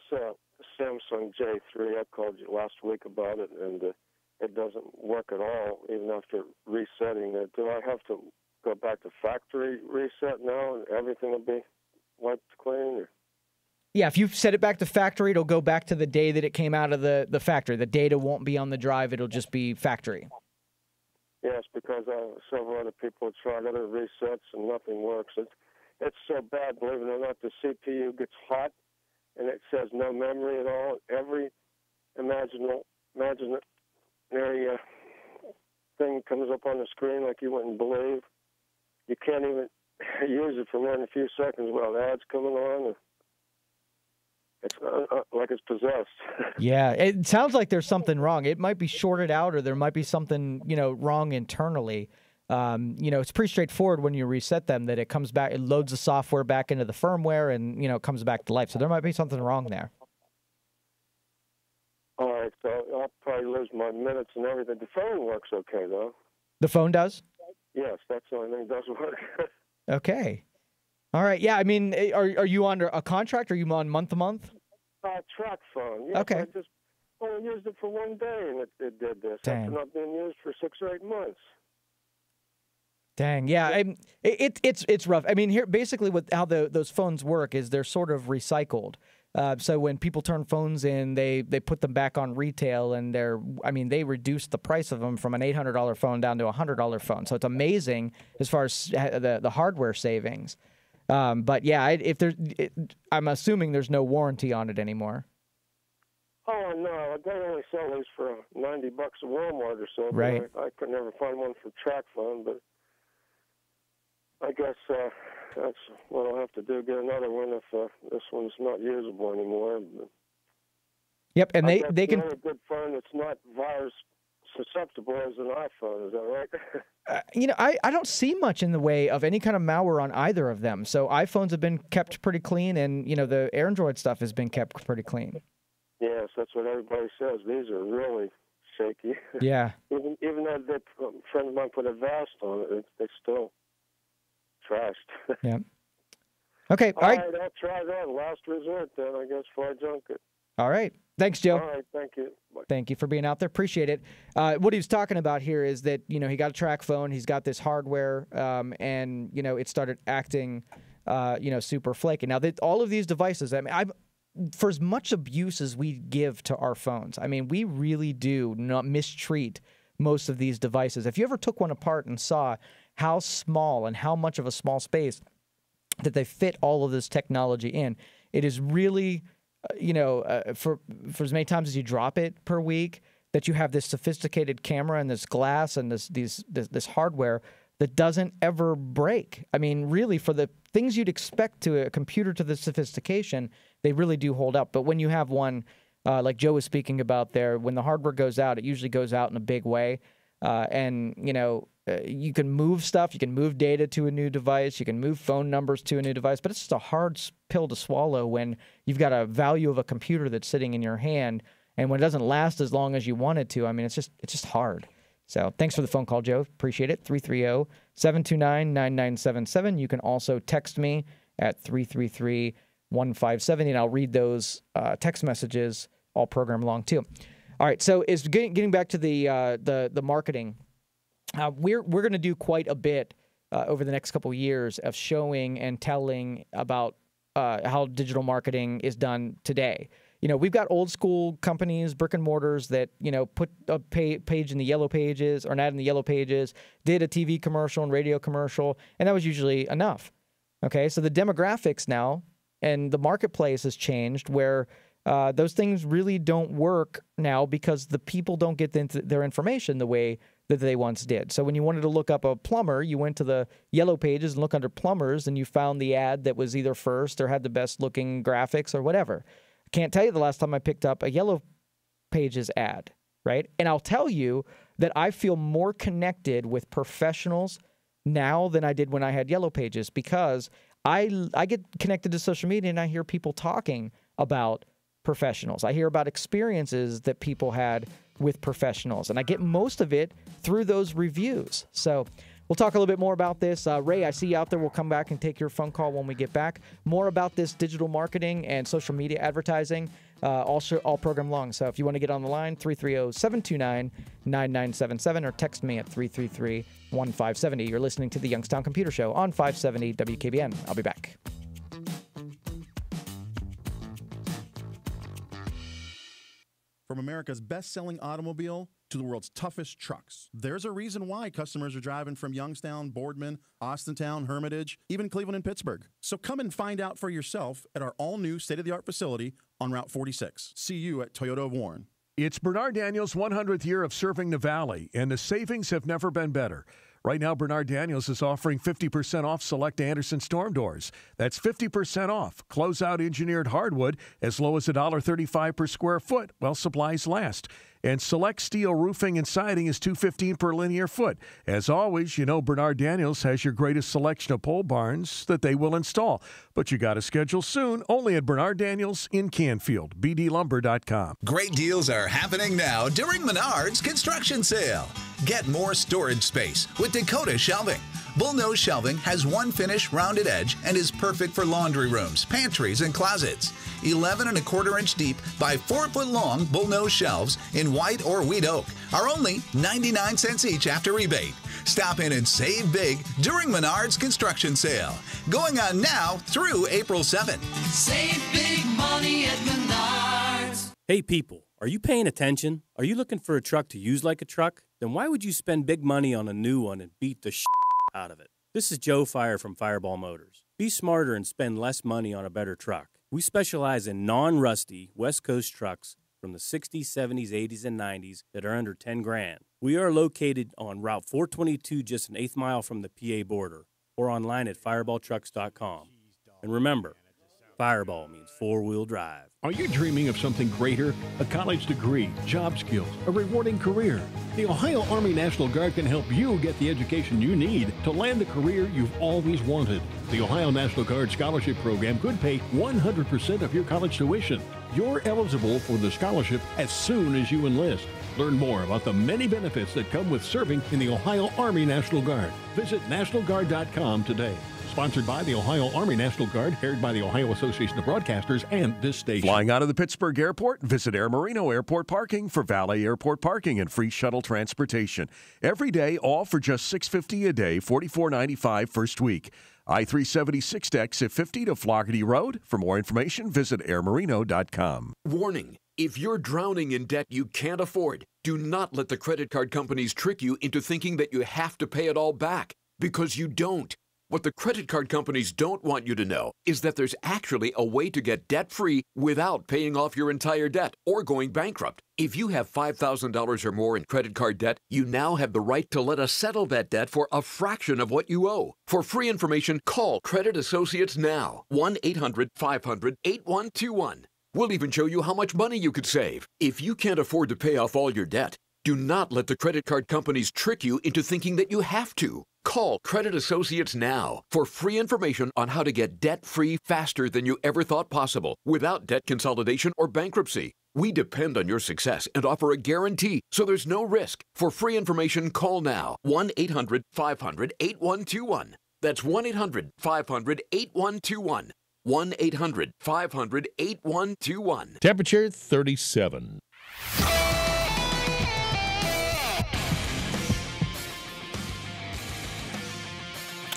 Samsung J3, I called you last week about it, and it doesn't work at all, even after resetting it. Do I have to go back to factory reset now and everything will be wiped clean? Or? Yeah, if you set it back to factory, it'll go back to the day that it came out of the factory. The data won't be on the drive. It'll just be factory. Yes, because several other people have tried other resets and nothing works. It's so bad, believe it or not, the CPU gets hot and it says no memory at all. Every imaginary thing comes up on the screen like you wouldn't believe. You can't even use it for more than a few seconds without ads coming on. It's like it's possessed. Yeah, it sounds like there's something wrong. It might be shorted out, or there might be something, you know, wrong internally. You know, it's pretty straightforward when you reset them that it comes back, it loads the software back into the firmware, and, you know, it comes back to life. So there might be something wrong there. All right, so I'll probably lose my minutes and everything. The phone works okay, though. The phone does? Yes, that's the only thing that does work. Okay. All right. Yeah. I mean, are you under a contract? Or are you on month to month? Track phone. Yes, okay. I just only used it for one day, and it did this. Dang. After not being used for 6 or 8 months. Dang. Yeah. It's rough. I mean, here basically how those phones work is they're sort of recycled. So when people turn phones in, they put them back on retail, and they reduced the price of them from an $800 phone down to a $100 phone. So it's amazing as far as the hardware savings. But yeah, I'm assuming there's no warranty on it anymore. Oh, no, they only sell these for $90 at Walmart or so. Right. I could never find one for track phone, but I guess that's what I'll have to do, get another one if this one's not usable anymore. But yep, and they can... The only good phone that's not virus susceptible is an iPhone, is that right? I don't see much in the way of any kind of malware on either of them. So iPhones have been kept pretty clean, and, the Android stuff has been kept pretty clean. Yes, that's what everybody says. These are really shaky. Yeah. Even though a friend of mine put a vest on it, they still trashed. Yeah. Okay. All right, I'll try that. Last resort, then, I guess, before I junk it. All right. Thanks, Joe. All right, thank you. Bye. Thank you for being out there. Appreciate it. What he was talking about here is that, he got a track phone. He's got this hardware, and, it started acting, super flaky. Now, all of these devices, for as much abuse as we give to our phones, we really do not mistreat most of these devices. If you ever took one apart and saw how small and how much of a small space that they fit all of this technology in, it is really, for as many times as you drop it per week, that you have this sophisticated camera and this glass and this hardware that doesn't ever break. Really, for the things you'd expect to a computer to the sophistication, they really do hold up. But when you have one, like Joe was speaking about there, when the hardware goes out, it usually goes out in a big way. You can move stuff. You can move data to a new device. You can move phone numbers to a new device. But it's just a hard pill to swallow when you've got a value of a computer that's sitting in your hand, and when it doesn't last as long as you want it to. It's just hard. So thanks for the phone call, Joe. Appreciate it. 330-729-9977. You can also text me at 333-1570, and I'll read those text messages all program long too. All right, so is getting back to the marketing. We're going to do quite a bit over the next couple of years of showing and telling about how digital marketing is done today. We've got old school companies, brick and mortars that, put a page in the yellow pages or an ad in the yellow pages, did a TV commercial and radio commercial, and that was usually enough. Okay, so the demographics now and the marketplace has changed where those things really don't work now because the people don't get their information the way that they once did. So when you wanted to look up a plumber, you went to the yellow pages and look under plumbers, and you found the ad that was either first or had the best looking graphics or whatever. Can't tell you the last time I picked up a yellow pages ad, right? And I'll tell you that I feel more connected with professionals now than I did when I had yellow pages, because I get connected to social media and I hear people talking about professionals. I hear about experiences that people had with professionals, and I get most of it through those reviews. So we'll talk a little bit more about this. Ray, I see you out there. We'll come back and take your phone call when we get back. More about this digital marketing and social media advertising all program long. So if you want to get on the line, 330-729-9977 or text me at 333-1570. You're listening to the Youngstown Computer Show on 570 WKBN. I'll be back. From America's best-selling automobile to the world's toughest trucks, there's a reason why customers are driving from Youngstown, Boardman, Austintown, Hermitage, even Cleveland and Pittsburgh. So come and find out for yourself at our all-new state-of-the-art facility on Route 46. See you at Toyota of Warren. It's Bernard Daniels' 100th year of serving the Valley, and the savings have never been better. Right now, Bernard Daniels is offering 50% off select Anderson storm doors. That's 50% off. Closeout engineered hardwood as low as $1.35 per square foot while supplies last. And select steel roofing and siding is $2.15 per linear foot. As always, Bernard Daniels has your greatest selection of pole barns that they will install. But you got to schedule soon, only at Bernard Daniels in Canfield, bdlumber.com. Great deals are happening now during Menards Construction Sale. Get more storage space with Dakota Shelving. Bullnose Shelving has one finish rounded edge and is perfect for laundry rooms, pantries, and closets. 11 1/4 inch deep by 4 foot long bullnose shelves in white or wheat oak are only 99 cents each after rebate. Stop in and save big during Menards Construction Sale. Going on now through April 7th. Save big money at Menards. Hey people, are you paying attention? Are you looking for a truck to use like a truck? Then why would you spend big money on a new one and beat the out of it? This is Joe Fire from Fireball Motors. Be smarter and spend less money on a better truck. We specialize in non-rusty West Coast trucks from the 60s, 70s, 80s, and 90s that are under 10 grand. We are located on Route 422, just an eighth mile from the PA border, or online at fireballtrucks.com. And remember, Fireball means four-wheel drive. Are you dreaming of something greater? A college degree, job skills, a rewarding career? The Ohio Army National Guard can help you get the education you need to land the career you've always wanted. The Ohio National Guard Scholarship Program could pay 100% of your college tuition. You're eligible for the scholarship as soon as you enlist. Learn more about the many benefits that come with serving in the Ohio Army National Guard. Visit nationalguard.com today. Sponsored by the Ohio Army National Guard, aired by the Ohio Association of Broadcasters and this station. Flying out of the Pittsburgh airport, visit Air Marino Airport Parking for valet airport parking and free shuttle transportation. Every day, all for just $6.50 a day, $44.95 first week. I-376 exit 50 to Floggerty Road. For more information, visit airmarino.com. Warning. If you're drowning in debt you can't afford, do not let the credit card companies trick you into thinking that you have to pay it all back, because you don't. What the credit card companies don't want you to know is that there's actually a way to get debt-free without paying off your entire debt or going bankrupt. If you have $5,000 or more in credit card debt, you now have the right to let us settle that debt for a fraction of what you owe. For free information, call Credit Associates now. 1-800-500-8121. We'll even show you how much money you could save. If you can't afford to pay off all your debt, do not let the credit card companies trick you into thinking that you have to. Call Credit Associates now for free information on how to get debt-free faster than you ever thought possible without debt consolidation or bankruptcy. We depend on your success and offer a guarantee, so there's no risk. For free information, call now. 1-800-500-8121. That's 1-800-500-8121. 1-800-500-8121. Temperature 37.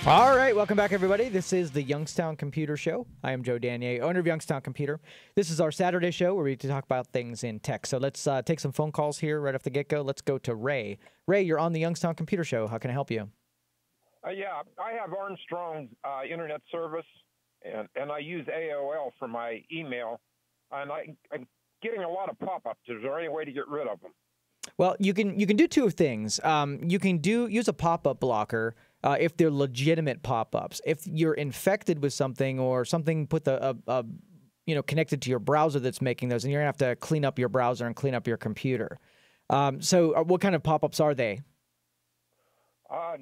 All right, welcome back, everybody. This is the Youngstown Computer Show. I am Joe Danier, owner of Youngstown Computer. This is our Saturday show where we talk about things in tech. So let's take some phone calls here right off the get-go. Let's go to Ray. Ray, you're on the Youngstown Computer Show. How can I help you? Yeah, I have Armstrong's internet service, and I use AOL for my email, and I'm getting a lot of pop-ups. Is there any way to get rid of them? Well, you can do two things. You can use a pop-up blocker if they're legitimate pop-ups. If you're infected with something or something put connected to your browser that's making those, and you're gonna have to clean up your browser and clean up your computer. So what kind of pop-ups are they?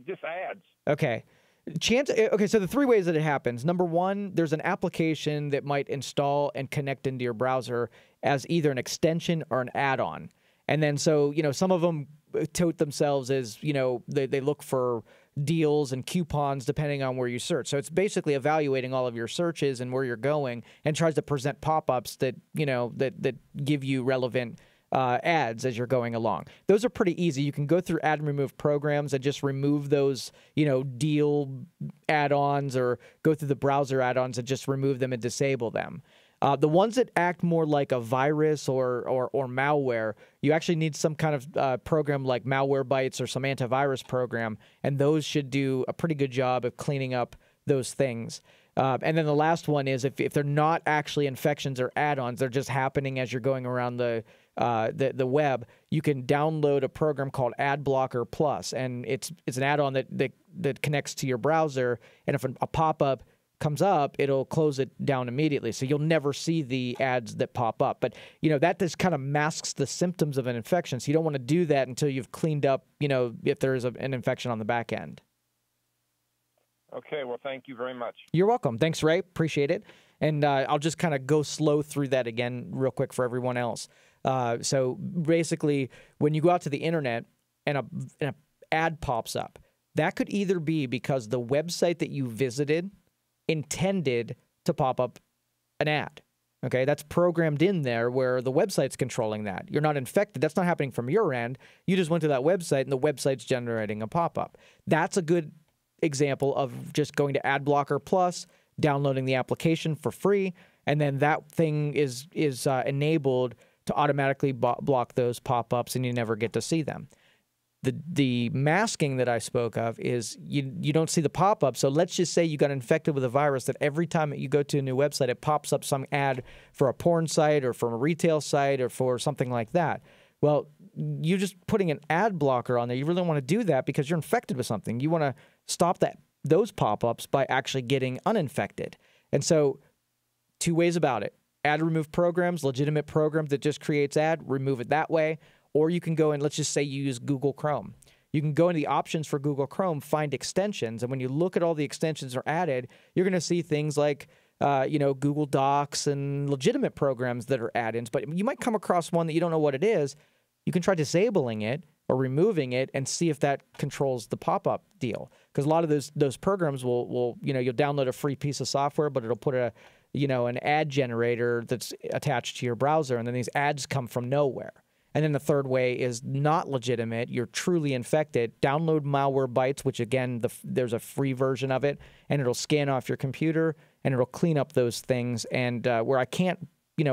Just ads. Okay. Okay, so the three ways that it happens. Number one, there's an application that might install and connect into your browser as either an extension or an add-on. And then so, some of them tote themselves as, they look for deals and coupons depending on where you search. So it's basically evaluating all of your searches and where you're going and tries to present pop-ups that, that give you relevant ads as you're going along. Those are pretty easy. You can go through add and remove programs and just remove those, deal add-ons, or go through the browser add-ons and just remove them and disable them. The ones that act more like a virus or malware, you actually need some kind of program like Malwarebytes or some antivirus program, and those should do a pretty good job of cleaning up those things. And then the last one is if they're not actually infections or add-ons, they're just happening as you're going around the web, you can download a program called AdBlocker Plus, and it's an add-on that connects to your browser, and if a pop-up comes up, it'll close it down immediately. So you'll never see the ads that pop up. But, that just kind of masks the symptoms of an infection. So you don't want to do that until you've cleaned up, if there is an infection on the back end. Okay, well, thank you very much. You're welcome. Thanks, Ray. Appreciate it. And I'll just kind of go slow through that again real quick for everyone else. So basically, when you go out to the internet and an ad pops up, that could either be because the website that you visited intended to pop up an ad. Okay, that's programmed in there where the website's controlling that. You're not infected. That's not happening from your end. You just went to that website and the website's generating a pop-up. That's a good example of just going to AdBlocker Plus, downloading the application for free, and then that thing is enabled to automatically block those pop-ups and you never get to see them. The masking that I spoke of is you don't see the pop-up. So let's just say you got infected with a virus that every time you go to a new website, it pops up some ad for a porn site or from a retail site or for something like that. Well, you're just putting an ad blocker on there. You really don't want to do that because you're infected with something. You want to stop those pop-ups by actually getting uninfected. And so 2 ways about it. Ad remove programs, legitimate programs that just creates ad, remove it that way. Or you can go and let's just say you use Google Chrome. You can go into the options for Google Chrome, find extensions, and when you look at all the extensions that are added, you're going to see things like Google Docs and legitimate programs that are add-ins. But you might come across one that you don't know what it is. You can try disabling it or removing it and see if that controls the pop-up deal. Because a lot of those programs will you'll download a free piece of software, but it'll put an ad generator that's attached to your browser, and then these ads come from nowhere. And then the third way is not legitimate. You're truly infected. Download Malware Bytes, which, again, there's a free version of it, and it'll scan off your computer, and it'll clean up those things. And where I can't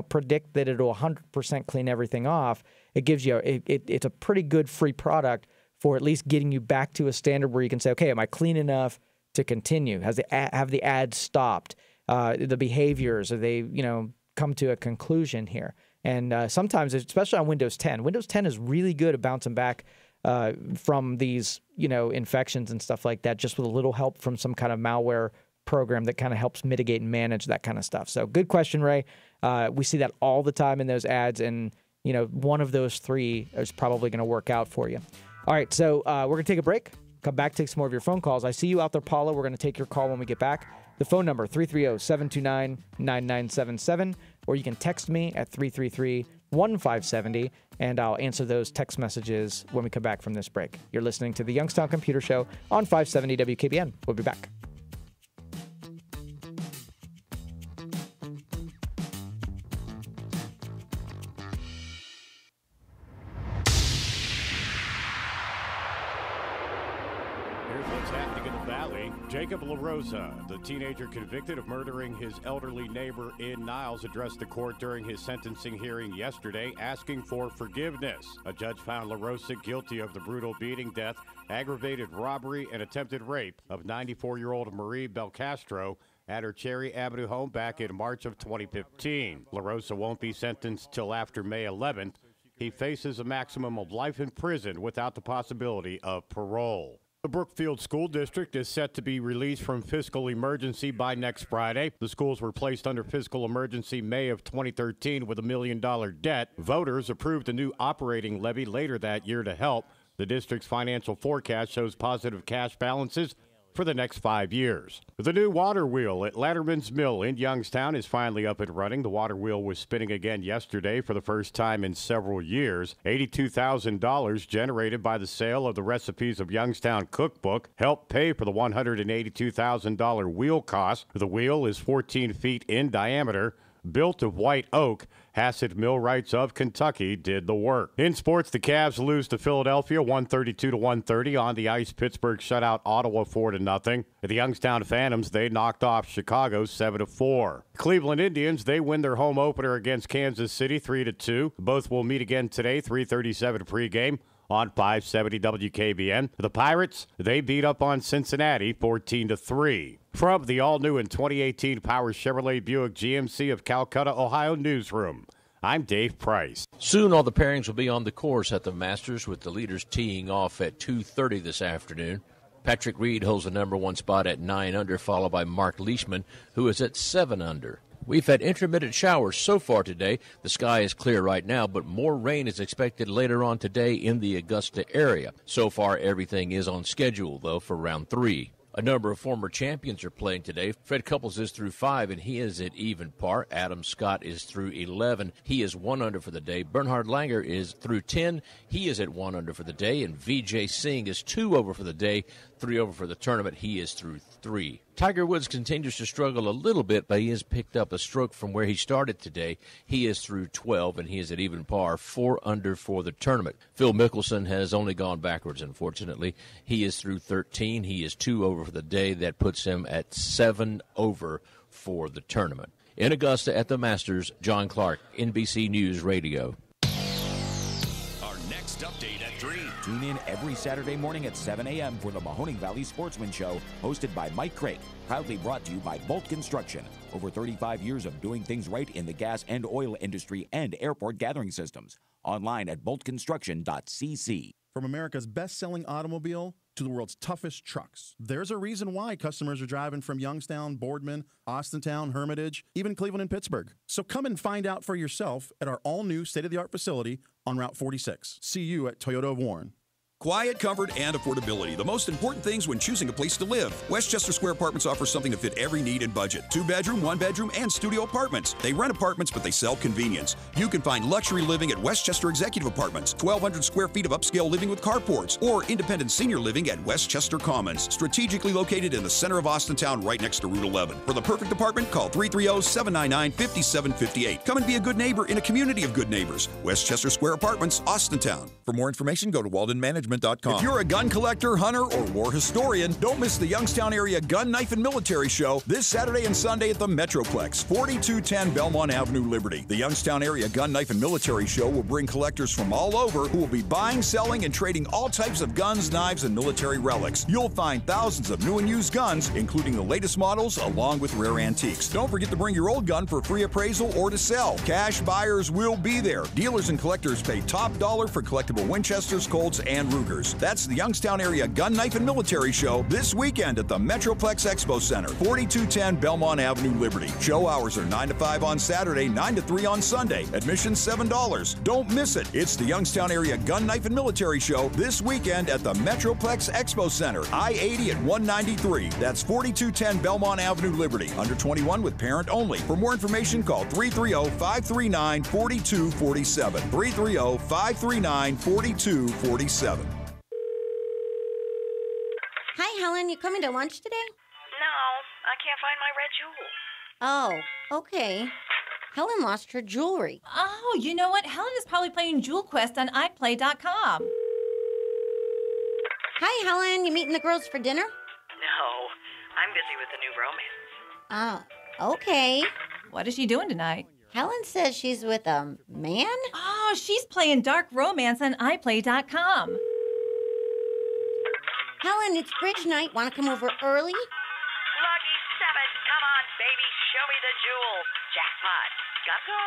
predict that it'll 100% clean everything off, it gives you it's a pretty good free product for at least getting you back to a standard where you can say, okay, am I clean enough to continue? Have the ads stopped? The behaviors, are they come to a conclusion here? And sometimes, especially on Windows 10, Windows 10 is really good at bouncing back from these, infections and stuff like that, just with a little help from some kind of malware program that kind of helps mitigate and manage that kind of stuff. So good question, Ray. We see that all the time in those ads, and, one of those 3 is probably going to work out for you. All right, so we're going to take a break. Come back, take some more of your phone calls. I see you out there, Paula. We're going to take your call when we get back. The phone number, 330-729-9977, or you can text me at 333-1570, and I'll answer those text messages when we come back from this break. You're listening to the Youngstown Computer Show on 570 WKBN. We'll be back. Jacob LaRosa, the teenager convicted of murdering his elderly neighbor in Niles, addressed the court during his sentencing hearing yesterday, asking for forgiveness. A judge found LaRosa guilty of the brutal beating, death, aggravated robbery, and attempted rape of 94-year-old Marie Belcastro at her Cherry Avenue home back in March of 2015. LaRosa won't be sentenced till after May 11th. He faces a maximum of life in prison without the possibility of parole. The Brookfield School District is set to be released from fiscal emergency by next Friday. The schools were placed under fiscal emergency May of 2013 with $1 million debt. Voters approved a new operating levy later that year to help. The district's financial forecast shows positive cash balances for the next 5 years. The new water wheel at Latterman's Mill in Youngstown is finally up and running. The water wheel was spinning again yesterday for the first time in several years. $82,000 generated by the sale of the Recipes of Youngstown cookbook helped pay for the $182,000 wheel cost. The wheel is 14 feet in diameter. Built of white oak, Hassett Millwrights of Kentucky did the work. In sports, the Cavs lose to Philadelphia 132-130 on the ice. Pittsburgh shut out Ottawa 4-0. The Youngstown Phantoms, they knocked off Chicago 7-4. Cleveland Indians, they win their home opener against Kansas City 3-2. Both will meet again today, 3:37 pregame on 570 WKBN. The Pirates, they beat up on Cincinnati 14-3. From the all-new and 2018 Power Chevrolet Buick GMC of Calcutta, Ohio newsroom, I'm Dave Price. Soon all the pairings will be on the course at the Masters, with the leaders teeing off at 2:30 this afternoon. Patrick Reed holds the number 1 spot at 9 under, followed by Mark Leishman, who is at 7 under. We've had intermittent showers so far today. The sky is clear right now, but more rain is expected later on today in the Augusta area. So far, everything is on schedule, though, for round 3. A number of former champions are playing today. Fred Couples is through 5, and he is at even par. Adam Scott is through 11. He is 1 under for the day. Bernhard Langer is through 10. He is at 1 under for the day. And Vijay Singh is 2 over for the day, 3 over for the tournament. He is through 3. Tiger Woods continues to struggle a little bit, but he has picked up a stroke from where he started today. He is through 12, and he is at even par, 4 under for the tournament. Phil Mickelson has only gone backwards, unfortunately. He is through 13. He is 2 over for the day. That puts him at 7 over for the tournament. In Augusta at the Masters, John Clark, NBC News Radio. next update at 3. Tune in every Saturday morning at 7 a.m. for the Mahoning Valley Sportsman Show, hosted by Mike Craig. Proudly brought to you by Bolt Construction. Over 35 years of doing things right in the gas and oil industry and airport gathering systems. Online at boltconstruction.cc. From America's best-selling automobile to the world's toughest trucks, there's a reason why customers are driving from Youngstown, Boardman, Austintown, Hermitage, even Cleveland and Pittsburgh. So come and find out for yourself at our all-new state-of-the-art facility on Route 46. See you at Toyota of Warren. Quiet, comfort, and affordability. The most important things when choosing a place to live. Westchester Square Apartments offers something to fit every need and budget. 2-bedroom, 1-bedroom, and studio apartments. They rent apartments, but they sell convenience. You can find luxury living at Westchester Executive Apartments, 1,200 square feet of upscale living with carports, or independent senior living at Westchester Commons, strategically located in the center of Austintown right next to Route 11. For the perfect apartment, call 330-799-5758. Come and be a good neighbor in a community of good neighbors. Westchester Square Apartments, Austintown. For more information, go to waldenmanagement.com. If you're a gun collector, hunter, or war historian, don't miss the Youngstown Area Gun, Knife, and Military Show this Saturday and Sunday at the Metroplex, 4210 Belmont Avenue, Liberty. The Youngstown Area Gun, Knife, and Military Show will bring collectors from all over who will be buying, selling, and trading all types of guns, knives, and military relics. You'll find thousands of new and used guns, including the latest models, along with rare antiques. Don't forget to bring your old gun for free appraisal or to sell. Cash buyers will be there. Dealers and collectors pay top dollar for collectible Winchesters, Colts, and Rugers. That's the Youngstown Area Gun, Knife, and Military Show this weekend at the Metroplex Expo Center, 4210 Belmont Avenue, Liberty. Show hours are 9 to 5 on Saturday, 9 to 3 on Sunday. Admission $7. Don't miss it. It's the Youngstown Area Gun, Knife, and Military Show this weekend at the Metroplex Expo Center, I-80 at 193. That's 4210 Belmont Avenue, Liberty. Under 21 with parent only. For more information, call 330-539-4247. 330-539-4247. Hi, Helen. You coming to lunch today? No, I can't find my red jewel. Oh, okay. Helen lost her jewelry. Oh, you know what? Helen is probably playing Jewel Quest on iPlay.com. Hi, Helen. You meeting the girls for dinner? No, I'm busy with a new romance. Oh, okay. What is she doing tonight? Helen says she's with a man? Oh, she's playing Dark Romance on iPlay.com. Helen, it's bridge night. Want to come over early? Lucky 7, come on, baby, show me the jewels. Jackpot. Gotta go.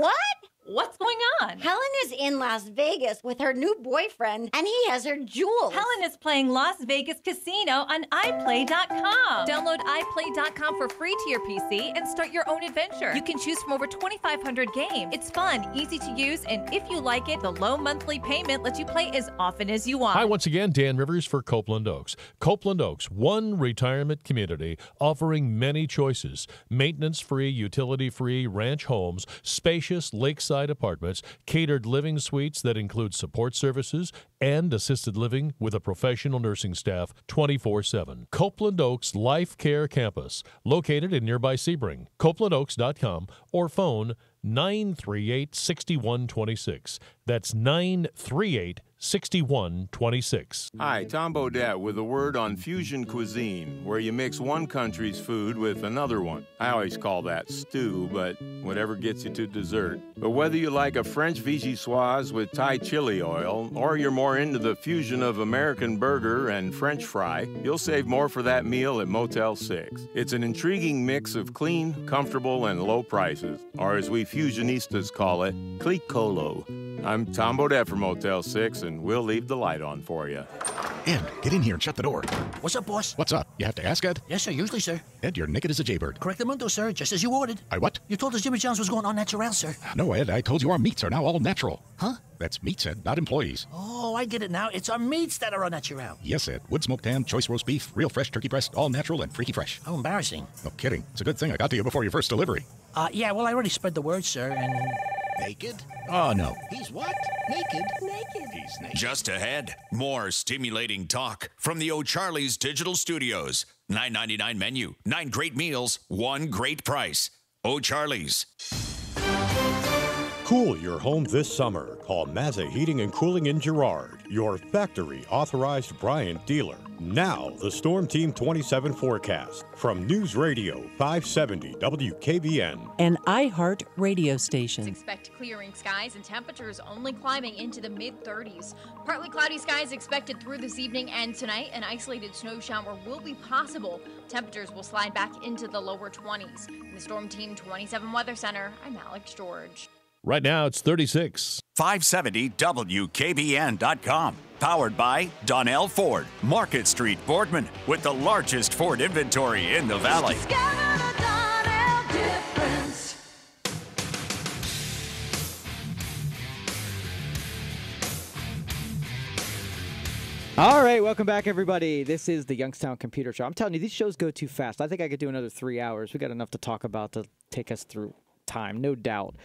What? What's going on? Helen is in Las Vegas with her new boyfriend, and he has her jewels. Helen is playing Las Vegas Casino on iPlay.com. Download iPlay.com for free to your PC and start your own adventure. You can choose from over 2,500 games. It's fun, easy to use, and if you like it, the low monthly payment lets you play as often as you want. Hi, once again, Dan Rivers for Copeland Oaks. Copeland Oaks, one retirement community offering many choices. Maintenance-free, utility-free ranch homes, spacious lakeside apartments, catered living suites that include support services, and assisted living with a professional nursing staff 24/7. Copeland Oaks Life Care Campus, located in nearby Sebring. CopelandOaks.com or phone 938-6126. That's 938-6126. Hi, Tom Bodette with a word on fusion cuisine, where you mix one country's food with another one. I always call that stew, but whatever gets you to dessert. But whether you like a French vichyssoise with Thai chili oil, or you're more into the fusion of American burger and French fry, you'll save more for that meal at Motel 6. It's an intriguing mix of clean, comfortable, and low prices, or as we fusionistas call it, clic-colo. I'm Tom Bodette from Motel 6, and we'll leave the light on for you. Ed, get in here and shut the door. What's up, boss? What's up? You have to ask, Ed? Yes, sir. Usually, sir. Ed, you're naked as a jaybird. Correctamundo, sir. Just as you ordered. I what? You told us Jimmy John's was going on natural, sir. No, Ed. I told you our meats are now all natural. Huh? That's meats, Ed, not employees. Oh, I get it now. It's our meats that are all natural. Yes, Ed. Wood smoked ham, choice roast beef, real fresh turkey breast, all natural and freaky fresh. How embarrassing. No kidding. It's a good thing I got to you before your first delivery. Yeah, well, I already spread the word, sir, and... Naked? Oh, no. He's what? Naked? He's naked. Just ahead, more stimulating talk from the O'Charlie's Digital Studios. $9.99 menu, 9 great meals, 1 great price. O'Charlie's. Cool your home this summer. Call Mazza Heating and Cooling in Girard, your factory authorized Bryant dealer. Now, the Storm Team 27 forecast from News Radio 570 WKBN. An iHeart radio station. Expect clearing skies and temperatures only climbing into the mid-30s. Partly cloudy skies expected through this evening and tonight. An isolated snow shower will be possible. Temperatures will slide back into the lower 20s. In the Storm Team 27 Weather Center, I'm Alex George. Right now, it's 36. 570 WKBN.com. Powered by Donnell Ford, Market Street, Boardman, with the largest Ford inventory in the valley. All right, welcome back, everybody. This is the Youngstown Computer Show. I'm telling you, these shows go too fast. I think I could do another 3 hours. We got enough to talk about to take us through time, no doubt.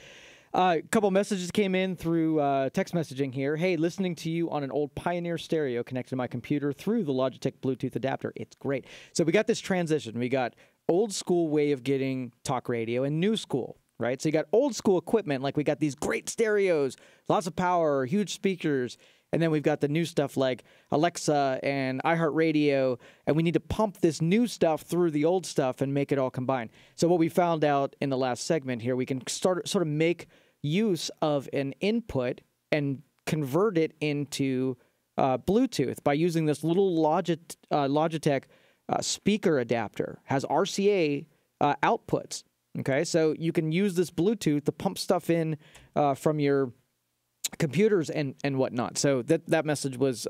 A couple messages came in through text messaging here. Hey, listening to you on an old Pioneer stereo connected to my computer through the Logitech Bluetooth adapter. It's great. So we got this transition. We got old school way of getting talk radio and new school, right? So you got old school equipment, like we got these great stereos, lots of power, huge speakers. And then we've got the new stuff like Alexa and iHeartRadio, and we need to pump this new stuff through the old stuff and make it all combine. So what we found out in the last segment here, we can sort of make use of an input and convert it into Bluetooth by using this little Logitech speaker adapter. Has RCA outputs. Okay, so you can use this Bluetooth to pump stuff in from your computers and whatnot. So that message was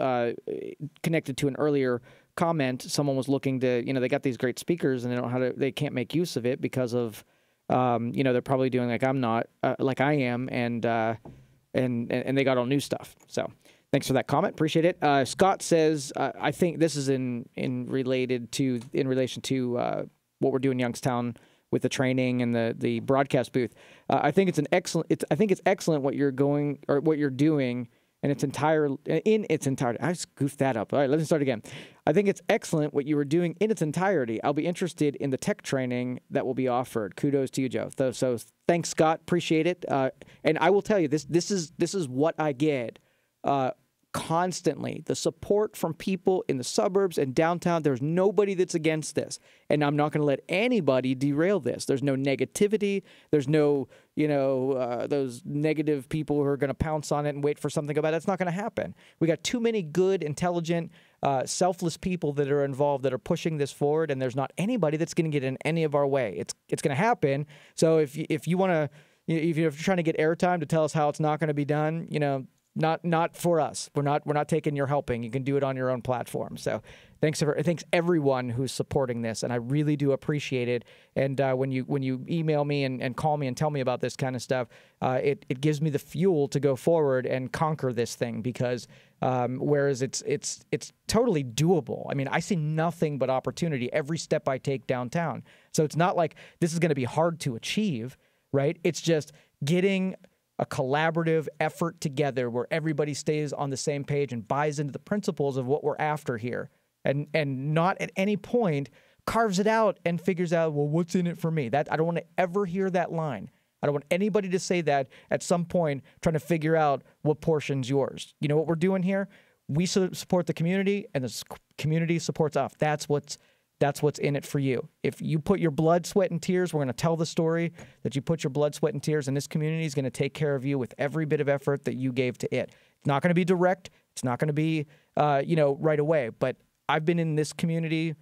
connected to an earlier comment. Someone was looking to, they got these great speakers and they can't make use of it because of, they're probably doing like like I am, and they got all new stuff. So thanks for that comment. Appreciate it. Scott says, I think this is in relation to what we're doing in Youngstown with the training and the broadcast booth. I think it's excellent what you're doing in its entirety. I just goofed that up. All right, let's start again. I think it's excellent what you were doing in its entirety. I'll be interested in the tech training that will be offered. Kudos to you, Joe. So thanks, Scott. Appreciate it. And I will tell you, this is what I get constantly. The support from people in the suburbs and downtown. There's nobody that's against this. And I'm not going to let anybody derail this. There's no negativity. There's no, those negative people who are going to pounce on it and wait for something about it. That's not going to happen. We got too many good, intelligent, selfless people that are involved that are pushing this forward, and there's not anybody that's going to get in any of our way. It's going to happen. So if you want to, if you're trying to get airtime to tell us how it's not going to be done, not for us. We're not taking your helping. You can do it on your own platform. So thanks everyone who's supporting this, and I really do appreciate it. And when you email me and call me and tell me about this kind of stuff, it gives me the fuel to go forward and conquer this thing, because whereas it's totally doable. I mean, I see nothing but opportunity every step I take downtown. So it's not like this is going to be hard to achieve, right? It's just getting a collaborative effort together where everybody stays on the same page and buys into the principles of what we're after here, and not at any point carves it out and figures out, well, what's in it for me? That I don't want to ever hear that line. I don't want anybody to say that at some point trying to figure out what portion's yours. You know what we're doing here? We support the community, and the community supports us. That's what's in it for you. If you put your blood, sweat, and tears, we're going to tell the story that you put your blood, sweat, and tears, and this community is going to take care of you with every bit of effort that you gave to it. It's not going to be direct. It's not going to be, right away. But I've been in this community,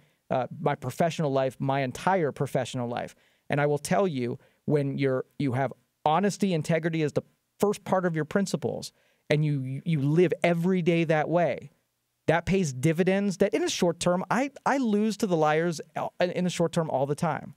my professional life, my entire professional life. And I will tell you, when you have honesty, integrity as the first part of your principles, and you live every day that way, that pays dividends that in the short term, I lose to the liars in the short term all the time.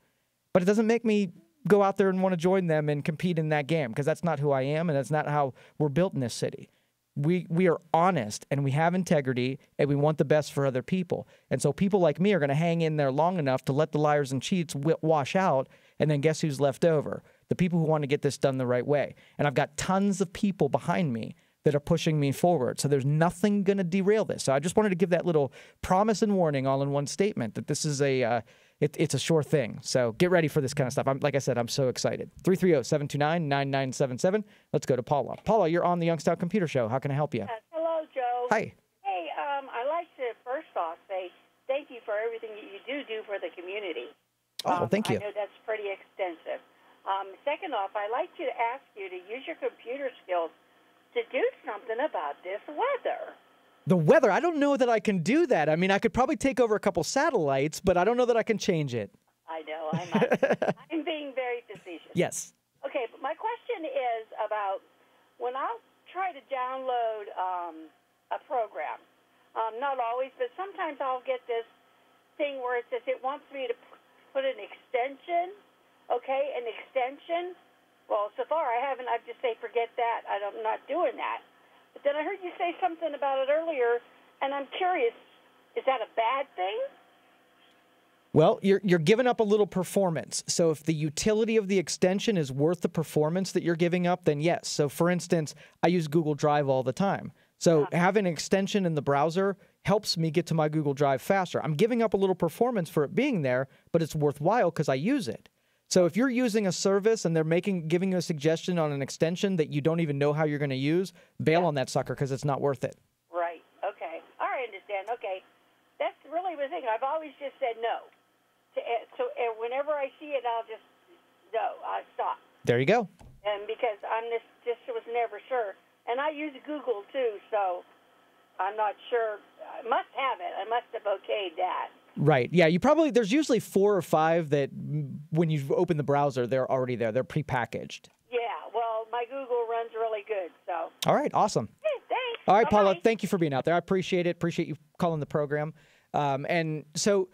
But it doesn't make me go out there and want to join them and compete in that game, because that's not who I am, and that's not how we're built in this city. We are honest, and we have integrity, and we want the best for other people. And so people like me are going to hang in there long enough to let the liars and cheats wash out, and then guess who's left over? The people who want to get this done the right way. And I've got tons of people behind me that are pushing me forward. So there's nothing going to derail this. So I just wanted to give that little promise and warning all in one statement that this is it's a sure thing. So get ready for this kind of stuff. Like I said, I'm so excited. 330-729-9977. Let's go to Paula. Paula, you're on the Youngstown Computer Show. How can I help you? Hello, Joe. Hi. Hey, I'd like to first off say do for the community. Oh, thank you. I know that's pretty extensive. Second off, I'd like to ask you to use your computer skills to do something about this weather. The weather, I don't know that I can do that. I mean, I could probably take over a couple satellites, but I don't know that I can change it. I know. I'm being very facetious. Yes. Okay, but my question is about when I'll try to download a program. Not always, but sometimes I'll get this thing where it says it wants me to put an extension. Okay, an extension. Well, so far I haven't. I just say forget that. I'm not doing that. But then I heard you say something about it earlier, and I'm curious. Is that a bad thing? Well, you're giving up a little performance. So if the utility of the extension is worth the performance that you're giving up, then yes. So for instance, I use Google Drive all the time. So having an extension in the browser helps me get to my Google Drive faster. I'm giving up a little performance for it being there, but it's worthwhile because I use it. So if you're using a service and they're giving you a suggestion on an extension that you don't even know how you're going to use, bail on that sucker because it's not worth it. Right. Okay. I understand. Okay. That's really the thing. I've always just said no. So whenever I see it, I'll just I'll stop. There you go. And because I'm just was never sure. And I use Google too, so I'm not sure. I must have it. I must have okayed that. Right. Yeah, there's usually 4 or 5 that when you open the browser, they're already there. They're prepackaged. Yeah, well, my Google runs really good, so. All right, awesome. Hey, thanks. All right, Paula, thank you for being out there. I appreciate it. Appreciate you calling the program. And so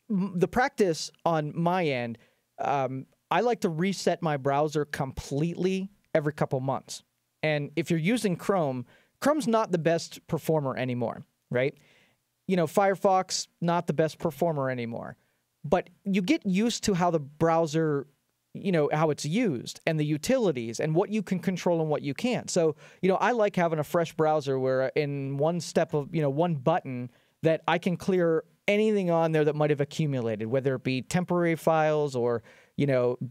the practice on my end, I like to reset my browser completely every couple months. And if you're using Chrome, Chrome's not the best performer anymore, right? You know, Firefox, not the best performer anymore. But you get used to how the browser, how it's used and the utilities and what you can control and what you can't. So, I like having a fresh browser where in one step of, one button that I can clear anything on there that might have accumulated, whether it be temporary files or,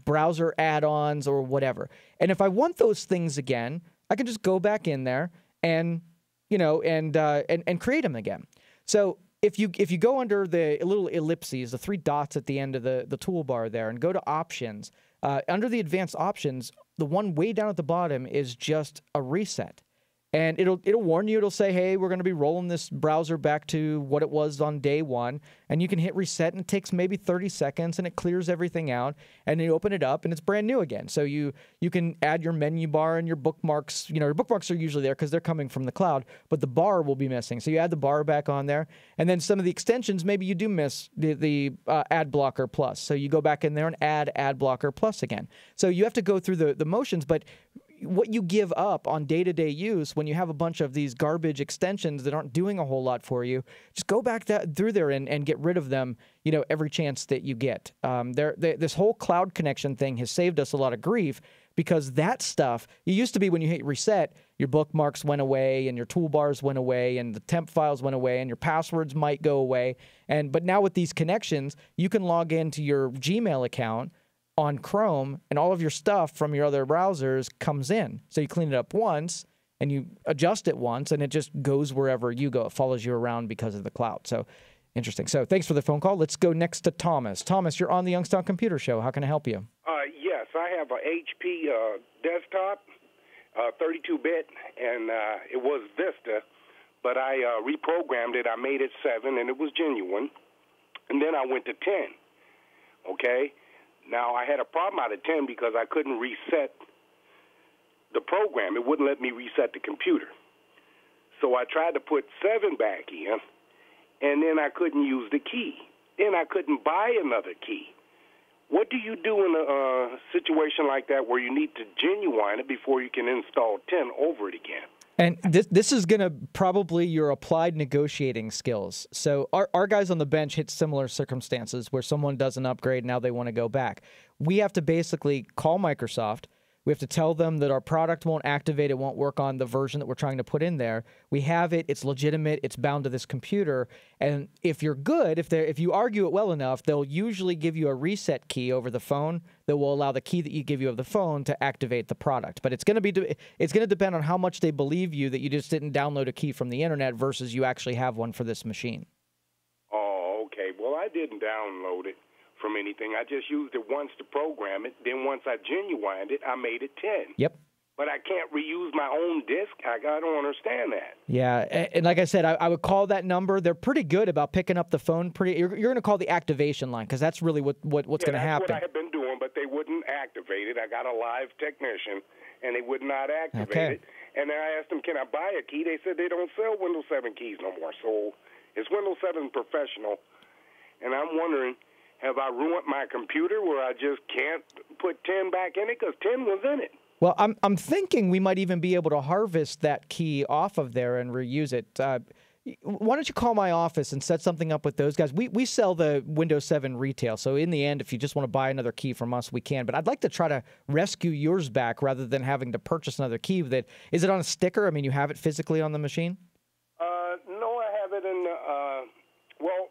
browser add-ons or whatever. And if I want those things again, I can just go back in there and, and create them again. So if you go under the little ellipses, the 3 dots at the end of the toolbar there, and go to Options, under the Advanced Options, the one way down at the bottom is just a reset. And it'll warn you. It'll say, hey, we're going to be rolling this browser back to what it was on day 1. And you can hit reset, and it takes maybe 30 seconds, and it clears everything out. And you open it up, and it's brand new again. So you can add your menu bar and your bookmarks. Your bookmarks are usually there because they're coming from the cloud, but the bar will be missing. So you add the bar back on there. And then some of the extensions, maybe you do miss the Ad Blocker Plus. So you go back in there and add Ad Blocker Plus again. So you have to go through the motions, but what you give up on day-to-day use when you have a bunch of these garbage extensions that aren't doing a whole lot for you, just go back through there and get rid of them, every chance that you get. This whole cloud connection thing has saved us a lot of grief because that stuff, it used to be when you hit reset, your bookmarks went away and your toolbars went away and the temp files went away and your passwords might go away. But now with these connections, you can log into your Gmail account on Chrome, and all of your stuff from your other browsers comes in. So you clean it up once, and you adjust it once, and it just goes wherever you go. It follows you around because of the cloud. So interesting. So thanks for the phone call. Let's go next to Thomas. Thomas, you're on the Youngstown Computer Show. How can I help you? Yes, I have an HP desktop, 32-bit, and it was Vista, but I reprogrammed it. I made it 7, and it was genuine. And then I went to 10, okay? Now, I had a problem out of 10 because I couldn't reset the program. It wouldn't let me reset the computer. So I tried to put 7 back in, and then I couldn't use the key. Then I couldn't buy another key. What do you do in a situation like that where you need to genuine it before you can install 10 over it again? And this is going to probably your applied negotiating skills. So our guys on the bench hit similar circumstances where someone does an upgrade, now they want to go back. We have to basically call Microsoft. We have to tell them that our product won't activate, it won't work on the version that we're trying to put in there. We have it, it's legitimate, it's bound to this computer. And if you're good, if you argue it well enough, they'll usually give you a reset key over the phone that will allow the key that you give you over the phone to activate the product. But it's going to depend on how much they believe you that you just didn't download a key from the internet versus you actually have one for this machine. Oh, okay. Well, I didn't download it from anything. I just used it once to program it. Then once I genuined it, I made it 10. Yep. But I can't reuse my own disk. I don't understand that. Yeah, and like I said, I would call that number. They're pretty good about picking up the phone. You're going to call the activation line because that's really what's going to happen. That's what I have been doing, but they wouldn't activate it. I got a live technician, and they would not activate it. And then I asked them, can I buy a key? They said they don't sell Windows 7 keys no more. So it's Windows 7 Professional. And I'm wondering, have I ruined my computer where I just can't put 10 back in it? Because 10 was in it. Well, I'm thinking we might even be able to harvest that key off of there and reuse it. Why don't you call my office and set something up with those guys? We sell the Windows 7 retail, so in the end, if you just want to buy another key from us, we can. But I'd like to try to rescue yours back rather than having to purchase another key. Is it on a sticker? I mean, you have it physically on the machine? No, I have it in well,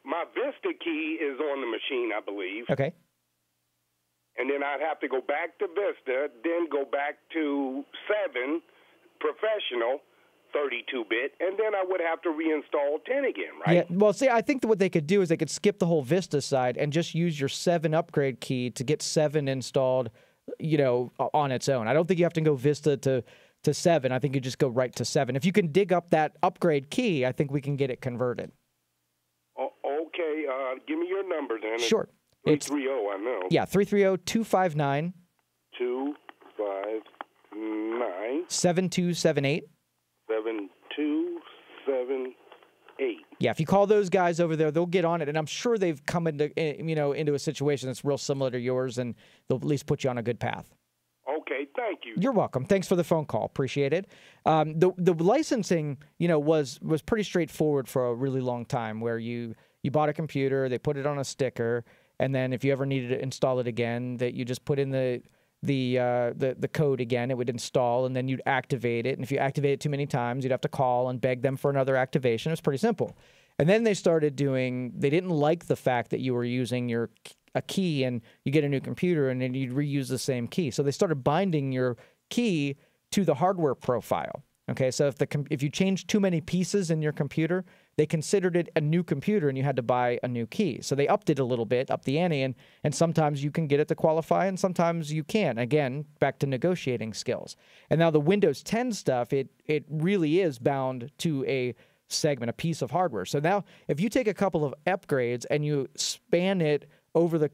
my Vista key is on the machine, I believe. Okay. And then I'd have to go back to Vista, then go back to 7 Professional, 32-bit, and then I would have to reinstall 10 again, right? Yeah. Well, see, I think that what they could do is they could skip the whole Vista side and just use your 7 upgrade key to get 7 installed, on its own. I don't think you have to go Vista to 7. I think you just go right to 7. If you can dig up that upgrade key, I think we can get it converted. Okay. Give me your number then. Sure. 330, I know. Yeah, 330-259. 259. 7278. 7278. Yeah, if you call those guys over there, they'll get on it, and I'm sure they've come into a situation that's real similar to yours, and they'll at least put you on a good path. Okay, thank you. You're welcome. Thanks for the phone call. Appreciate it. The licensing, was pretty straightforward for a really long time, where you bought a computer, they put it on a sticker, and then if you ever needed to install it again, that you just put in the code again, it would install, and then you'd activate it. And if you activate it too many times, you'd have to call and beg them for another activation. It was pretty simple. And then they started they didn't like the fact that you were using a key and you get a new computer and then you'd reuse the same key. So they started binding your key to the hardware profile. Okay, so if you changed too many pieces in your computer, they considered it a new computer and you had to buy a new key. So they upped it a little bit, upped the ante, and sometimes you can get it to qualify and sometimes you can't. Again, back to negotiating skills. And now the Windows 10 stuff, it really is bound to a segment, a piece of hardware. So now if you take a couple of upgrades and you span it over the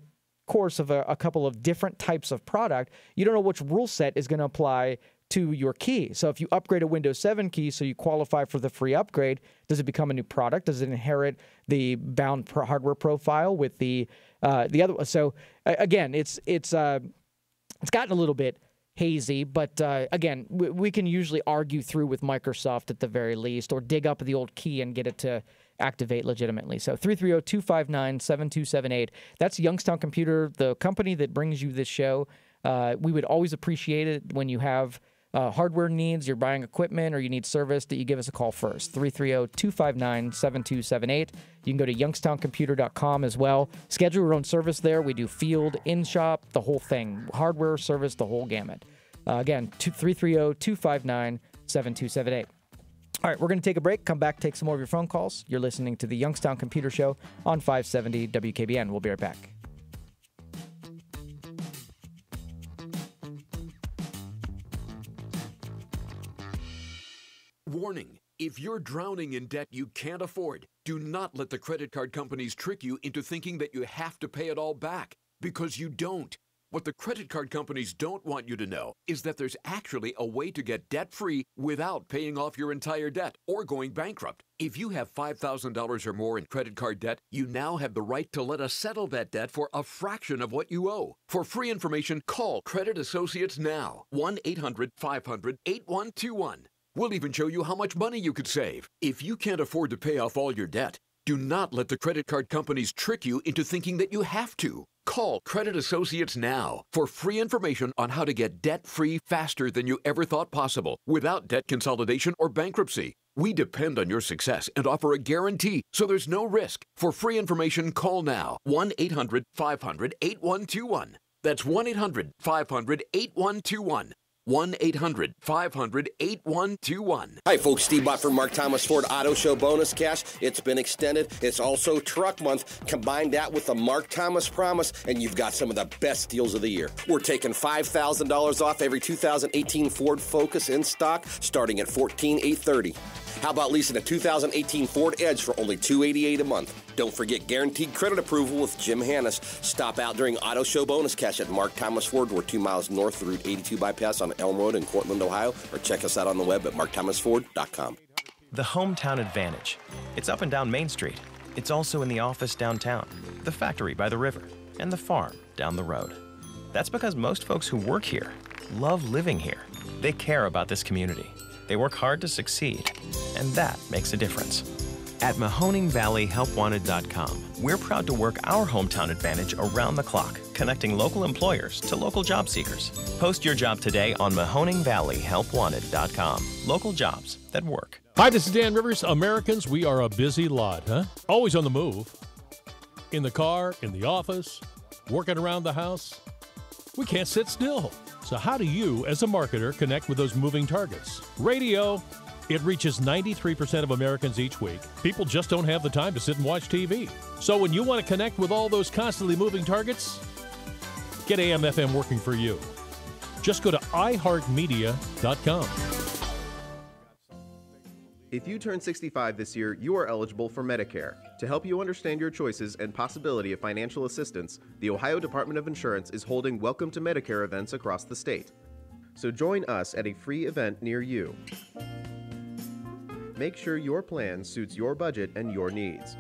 course of a couple of different types of product, you don't know which rule set is going to apply to your key. So if you upgrade a Windows 7 key so you qualify for the free upgrade, does it become a new product? Does it inherit the bound hardware profile with the other one? So again, it's gotten a little bit hazy, but again, we can usually argue through with Microsoft at the very least, or dig up the old key and get it to activate legitimately. So 330-259-7278. That's Youngstown Computer, the company that brings you this show. We would always appreciate it when you have hardware needs, you're buying equipment, or you need service, that you give us a call first. 330-259-7278. You can go to youngstowncomputer.com as well. Schedule your own service there. We do field, in-shop, the whole thing. Hardware, service, the whole gamut. Again, 330-259-7278. All right, we're going to take a break, come back, take some more of your phone calls. You're listening to the Youngstown Computer Show on 570 WKBN. We'll be right back. Warning, if you're drowning in debt you can't afford, do not let the credit card companies trick you into thinking that you have to pay it all back, because you don't. What the credit card companies don't want you to know is that there's actually a way to get debt-free without paying off your entire debt or going bankrupt. If you have $5,000 or more in credit card debt, you now have the right to let us settle that debt for a fraction of what you owe. For free information, call Credit Associates now. 1-800-500-8121. We'll even show you how much money you could save. If you can't afford to pay off all your debt, do not let the credit card companies trick you into thinking that you have to. Call Credit Associates now for free information on how to get debt-free faster than you ever thought possible, without debt consolidation or bankruptcy. We depend on your success and offer a guarantee, so there's no risk. For free information, call now. 1-800-500-8121. That's 1-800-500-8121. 1-800-500-8121. Hi, folks. Steve Bott from Mark Thomas Ford Auto Show Bonus Cash. It's been extended. It's also Truck Month. Combine that with the Mark Thomas Promise, and you've got some of the best deals of the year. We're taking $5,000 off every 2018 Ford Focus in stock, starting at $14,830. How about leasing a 2018 Ford Edge for only $288 a month? Don't forget guaranteed credit approval with Jim Hannes. Stop out during Auto Show Bonus Cash at Mark Thomas Ford. We're 2 miles north of Route 82 bypass on Elm Road in Cortland, Ohio, or check us out on the web at markthomasford.com. The hometown advantage. It's up and down Main Street. It's also in the office downtown, the factory by the river, and the farm down the road. That's because most folks who work here love living here. They care about this community. They work hard to succeed, and that makes a difference. At MahoningValleyHelpWanted.com, we're proud to work our hometown advantage around the clock, connecting local employers to local job seekers. Post your job today on MahoningValleyHelpWanted.com. Local jobs that work. Hi, this is Dan Rivers. Americans, we are a busy lot, huh? Always on the move. In the car, in the office, working around the house. We can't sit still. So how do you, as a marketer, connect with those moving targets? Radio. It reaches 93% of Americans each week. People just don't have the time to sit and watch TV. So when you want to connect with all those constantly moving targets, get AM/FM working for you. Just go to iHeartMedia.com. If you turn 65 this year, you are eligible for Medicare. To help you understand your choices and possibility of financial assistance, the Ohio Department of Insurance is holding Welcome to Medicare events across the state. So join us at a free event near you. Make sure your plan suits your budget and your needs.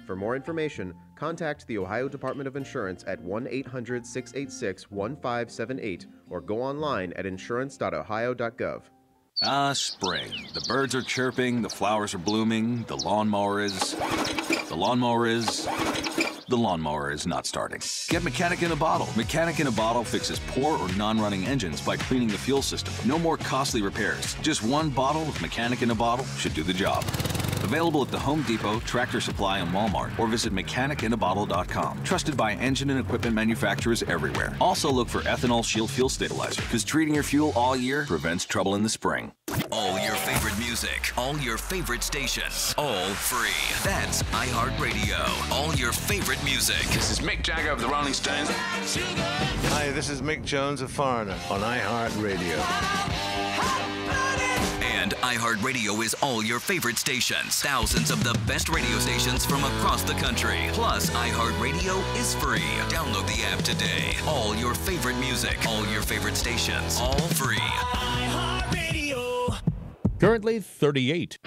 For more information, contact the Ohio Department of Insurance at 1-800-686-1578 or go online at insurance.ohio.gov. Ah, spring. The birds are chirping, the flowers are blooming, the lawnmower is not starting. Get Mechanic in a Bottle. Mechanic in a Bottle fixes poor or non-running engines by cleaning the fuel system. No more costly repairs. Just one bottle of Mechanic in a Bottle should do the job. Available at the Home Depot, Tractor Supply, and Walmart, or visit mechanicinaBottle.com. Trusted by engine and equipment manufacturers everywhere. Also look for Ethanol Shield Fuel Stabilizer, because treating your fuel all year prevents trouble in the spring. All your favorite music, all your favorite stations, all free. That's iHeartRadio. All your favorite music. This is Mick Jagger of the Rolling Stones. Hi, this is Mick Jones of Foreigner on iHeartRadio. And iHeartRadio is all your favorite stations. Thousands of the best radio stations from across the country. Plus, iHeartRadio is free. Download the app today. All your favorite music, all your favorite stations, all free. iHeartRadio. Currently 38.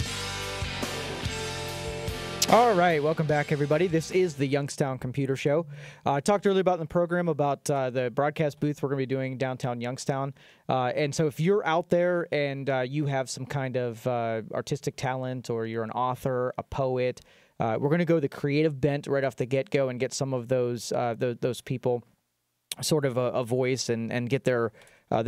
All right, welcome back, everybody. This is the Youngstown Computer Show. I talked earlier about in the program about the broadcast booth we're going to be doing downtown Youngstown. And so if you're out there and you have some kind of artistic talent, or you're an author, a poet, we're going to go the creative bent right off the get-go and get some of those people sort of a voice and get their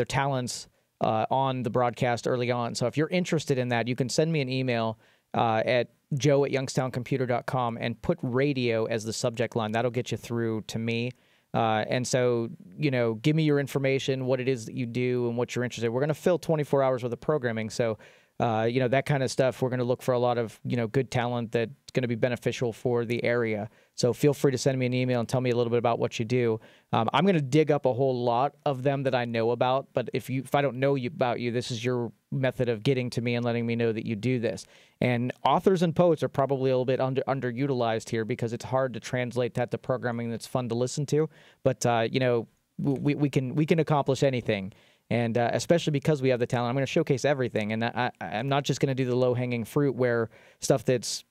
talents on the broadcast early on. So if you're interested in that, you can send me an email at joe@youngstowncomputer.com and put radio as the subject line. That'll get you through to me. And so, give me your information, what it is that you do and what you're interested in. We're going to fill 24 hours worth of programming. So, that kind of stuff, we're going to look for a lot of, good talent that's going to be beneficial for the area. So feel free to send me an email and tell me a little bit about what you do. I'm going to dig up a whole lot of them that I know about, but if I don't know about you, this is your method of getting to me and letting me know that you do this. And authors and poets are probably a little bit underutilized here because it's hard to translate that to programming that's fun to listen to. But, we can accomplish anything. And especially because we have the talent, I'm going to showcase everything. And I'm not just going to do the low-hanging fruit where stuff that's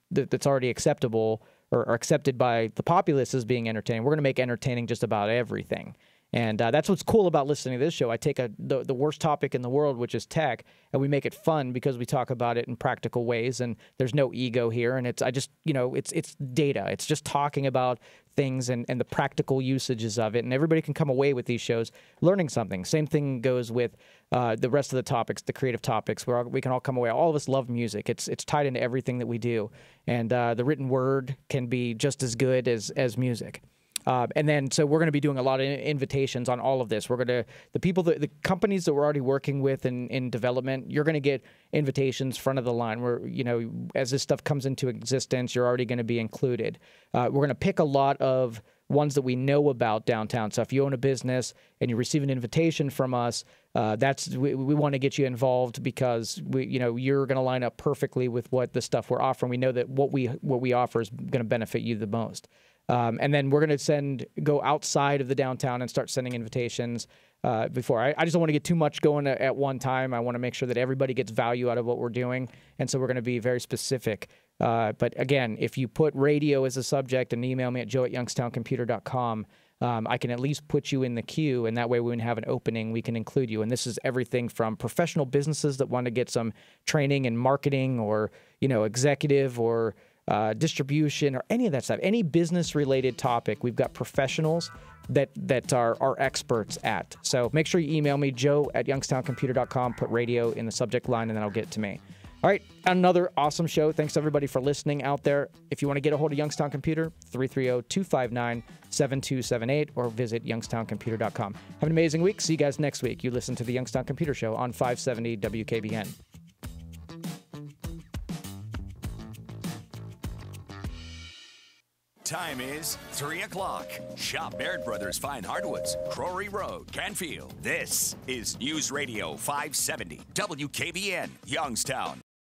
already acceptable or accepted by the populace as being entertaining. We're going to make entertaining just about everything. And that's what's cool about listening to this show. I take the worst topic in the world, which is tech, and we make it fun because we talk about it in practical ways, and there's no ego here. And it's data. It's just talking about things and the practical usages of it, and everybody can come away with these shows learning something. Same thing goes with the rest of the topics, the creative topics, where we can all come away. All of us love music. It's tied into everything that we do, and the written word can be just as good as music. And then, so we're going to be doing a lot of invitations on all of this. We're going to, the companies that we're already working with in development, you're going to get invitations front of the line where, you know, as this stuff comes into existence, you're already going to be included. We're going to pick a lot of ones that we know about downtown. So if you own a business and you receive an invitation from us, we want to get you involved because you're going to line up perfectly with what the stuff we're offering. We know that what we offer is going to benefit you the most. And then we're going to go outside of the downtown and start sending invitations before. I just don't want to get too much going at one time. I want to make sure that everybody gets value out of what we're doing. And so we're going to be very specific. But again, if you put radio as a subject and email me at joe@youngstowncomputer.com, I can at least put you in the queue. And that way when we have an opening, we can include you. And this is everything from professional businesses that want to get some training in marketing or, executive or distribution or any of that stuff, any business related topic. We've got professionals that are experts at. So make sure you email me, joe@youngstowncomputer.com, put radio in the subject line, and then I'll get it to me. All right, another awesome show. Thanks everybody for listening out there. If you want to get a hold of Youngstown Computer, 330-259-7278 or visit youngstowncomputer.com. Have an amazing week. See you guys next week. You listen to the Youngstown Computer Show on 570 WKBN. Time is 3 o'clock. Shop Baird Brothers Fine Hardwoods, Crowry Road, Canfield. This is News Radio 570, WKBN, Youngstown.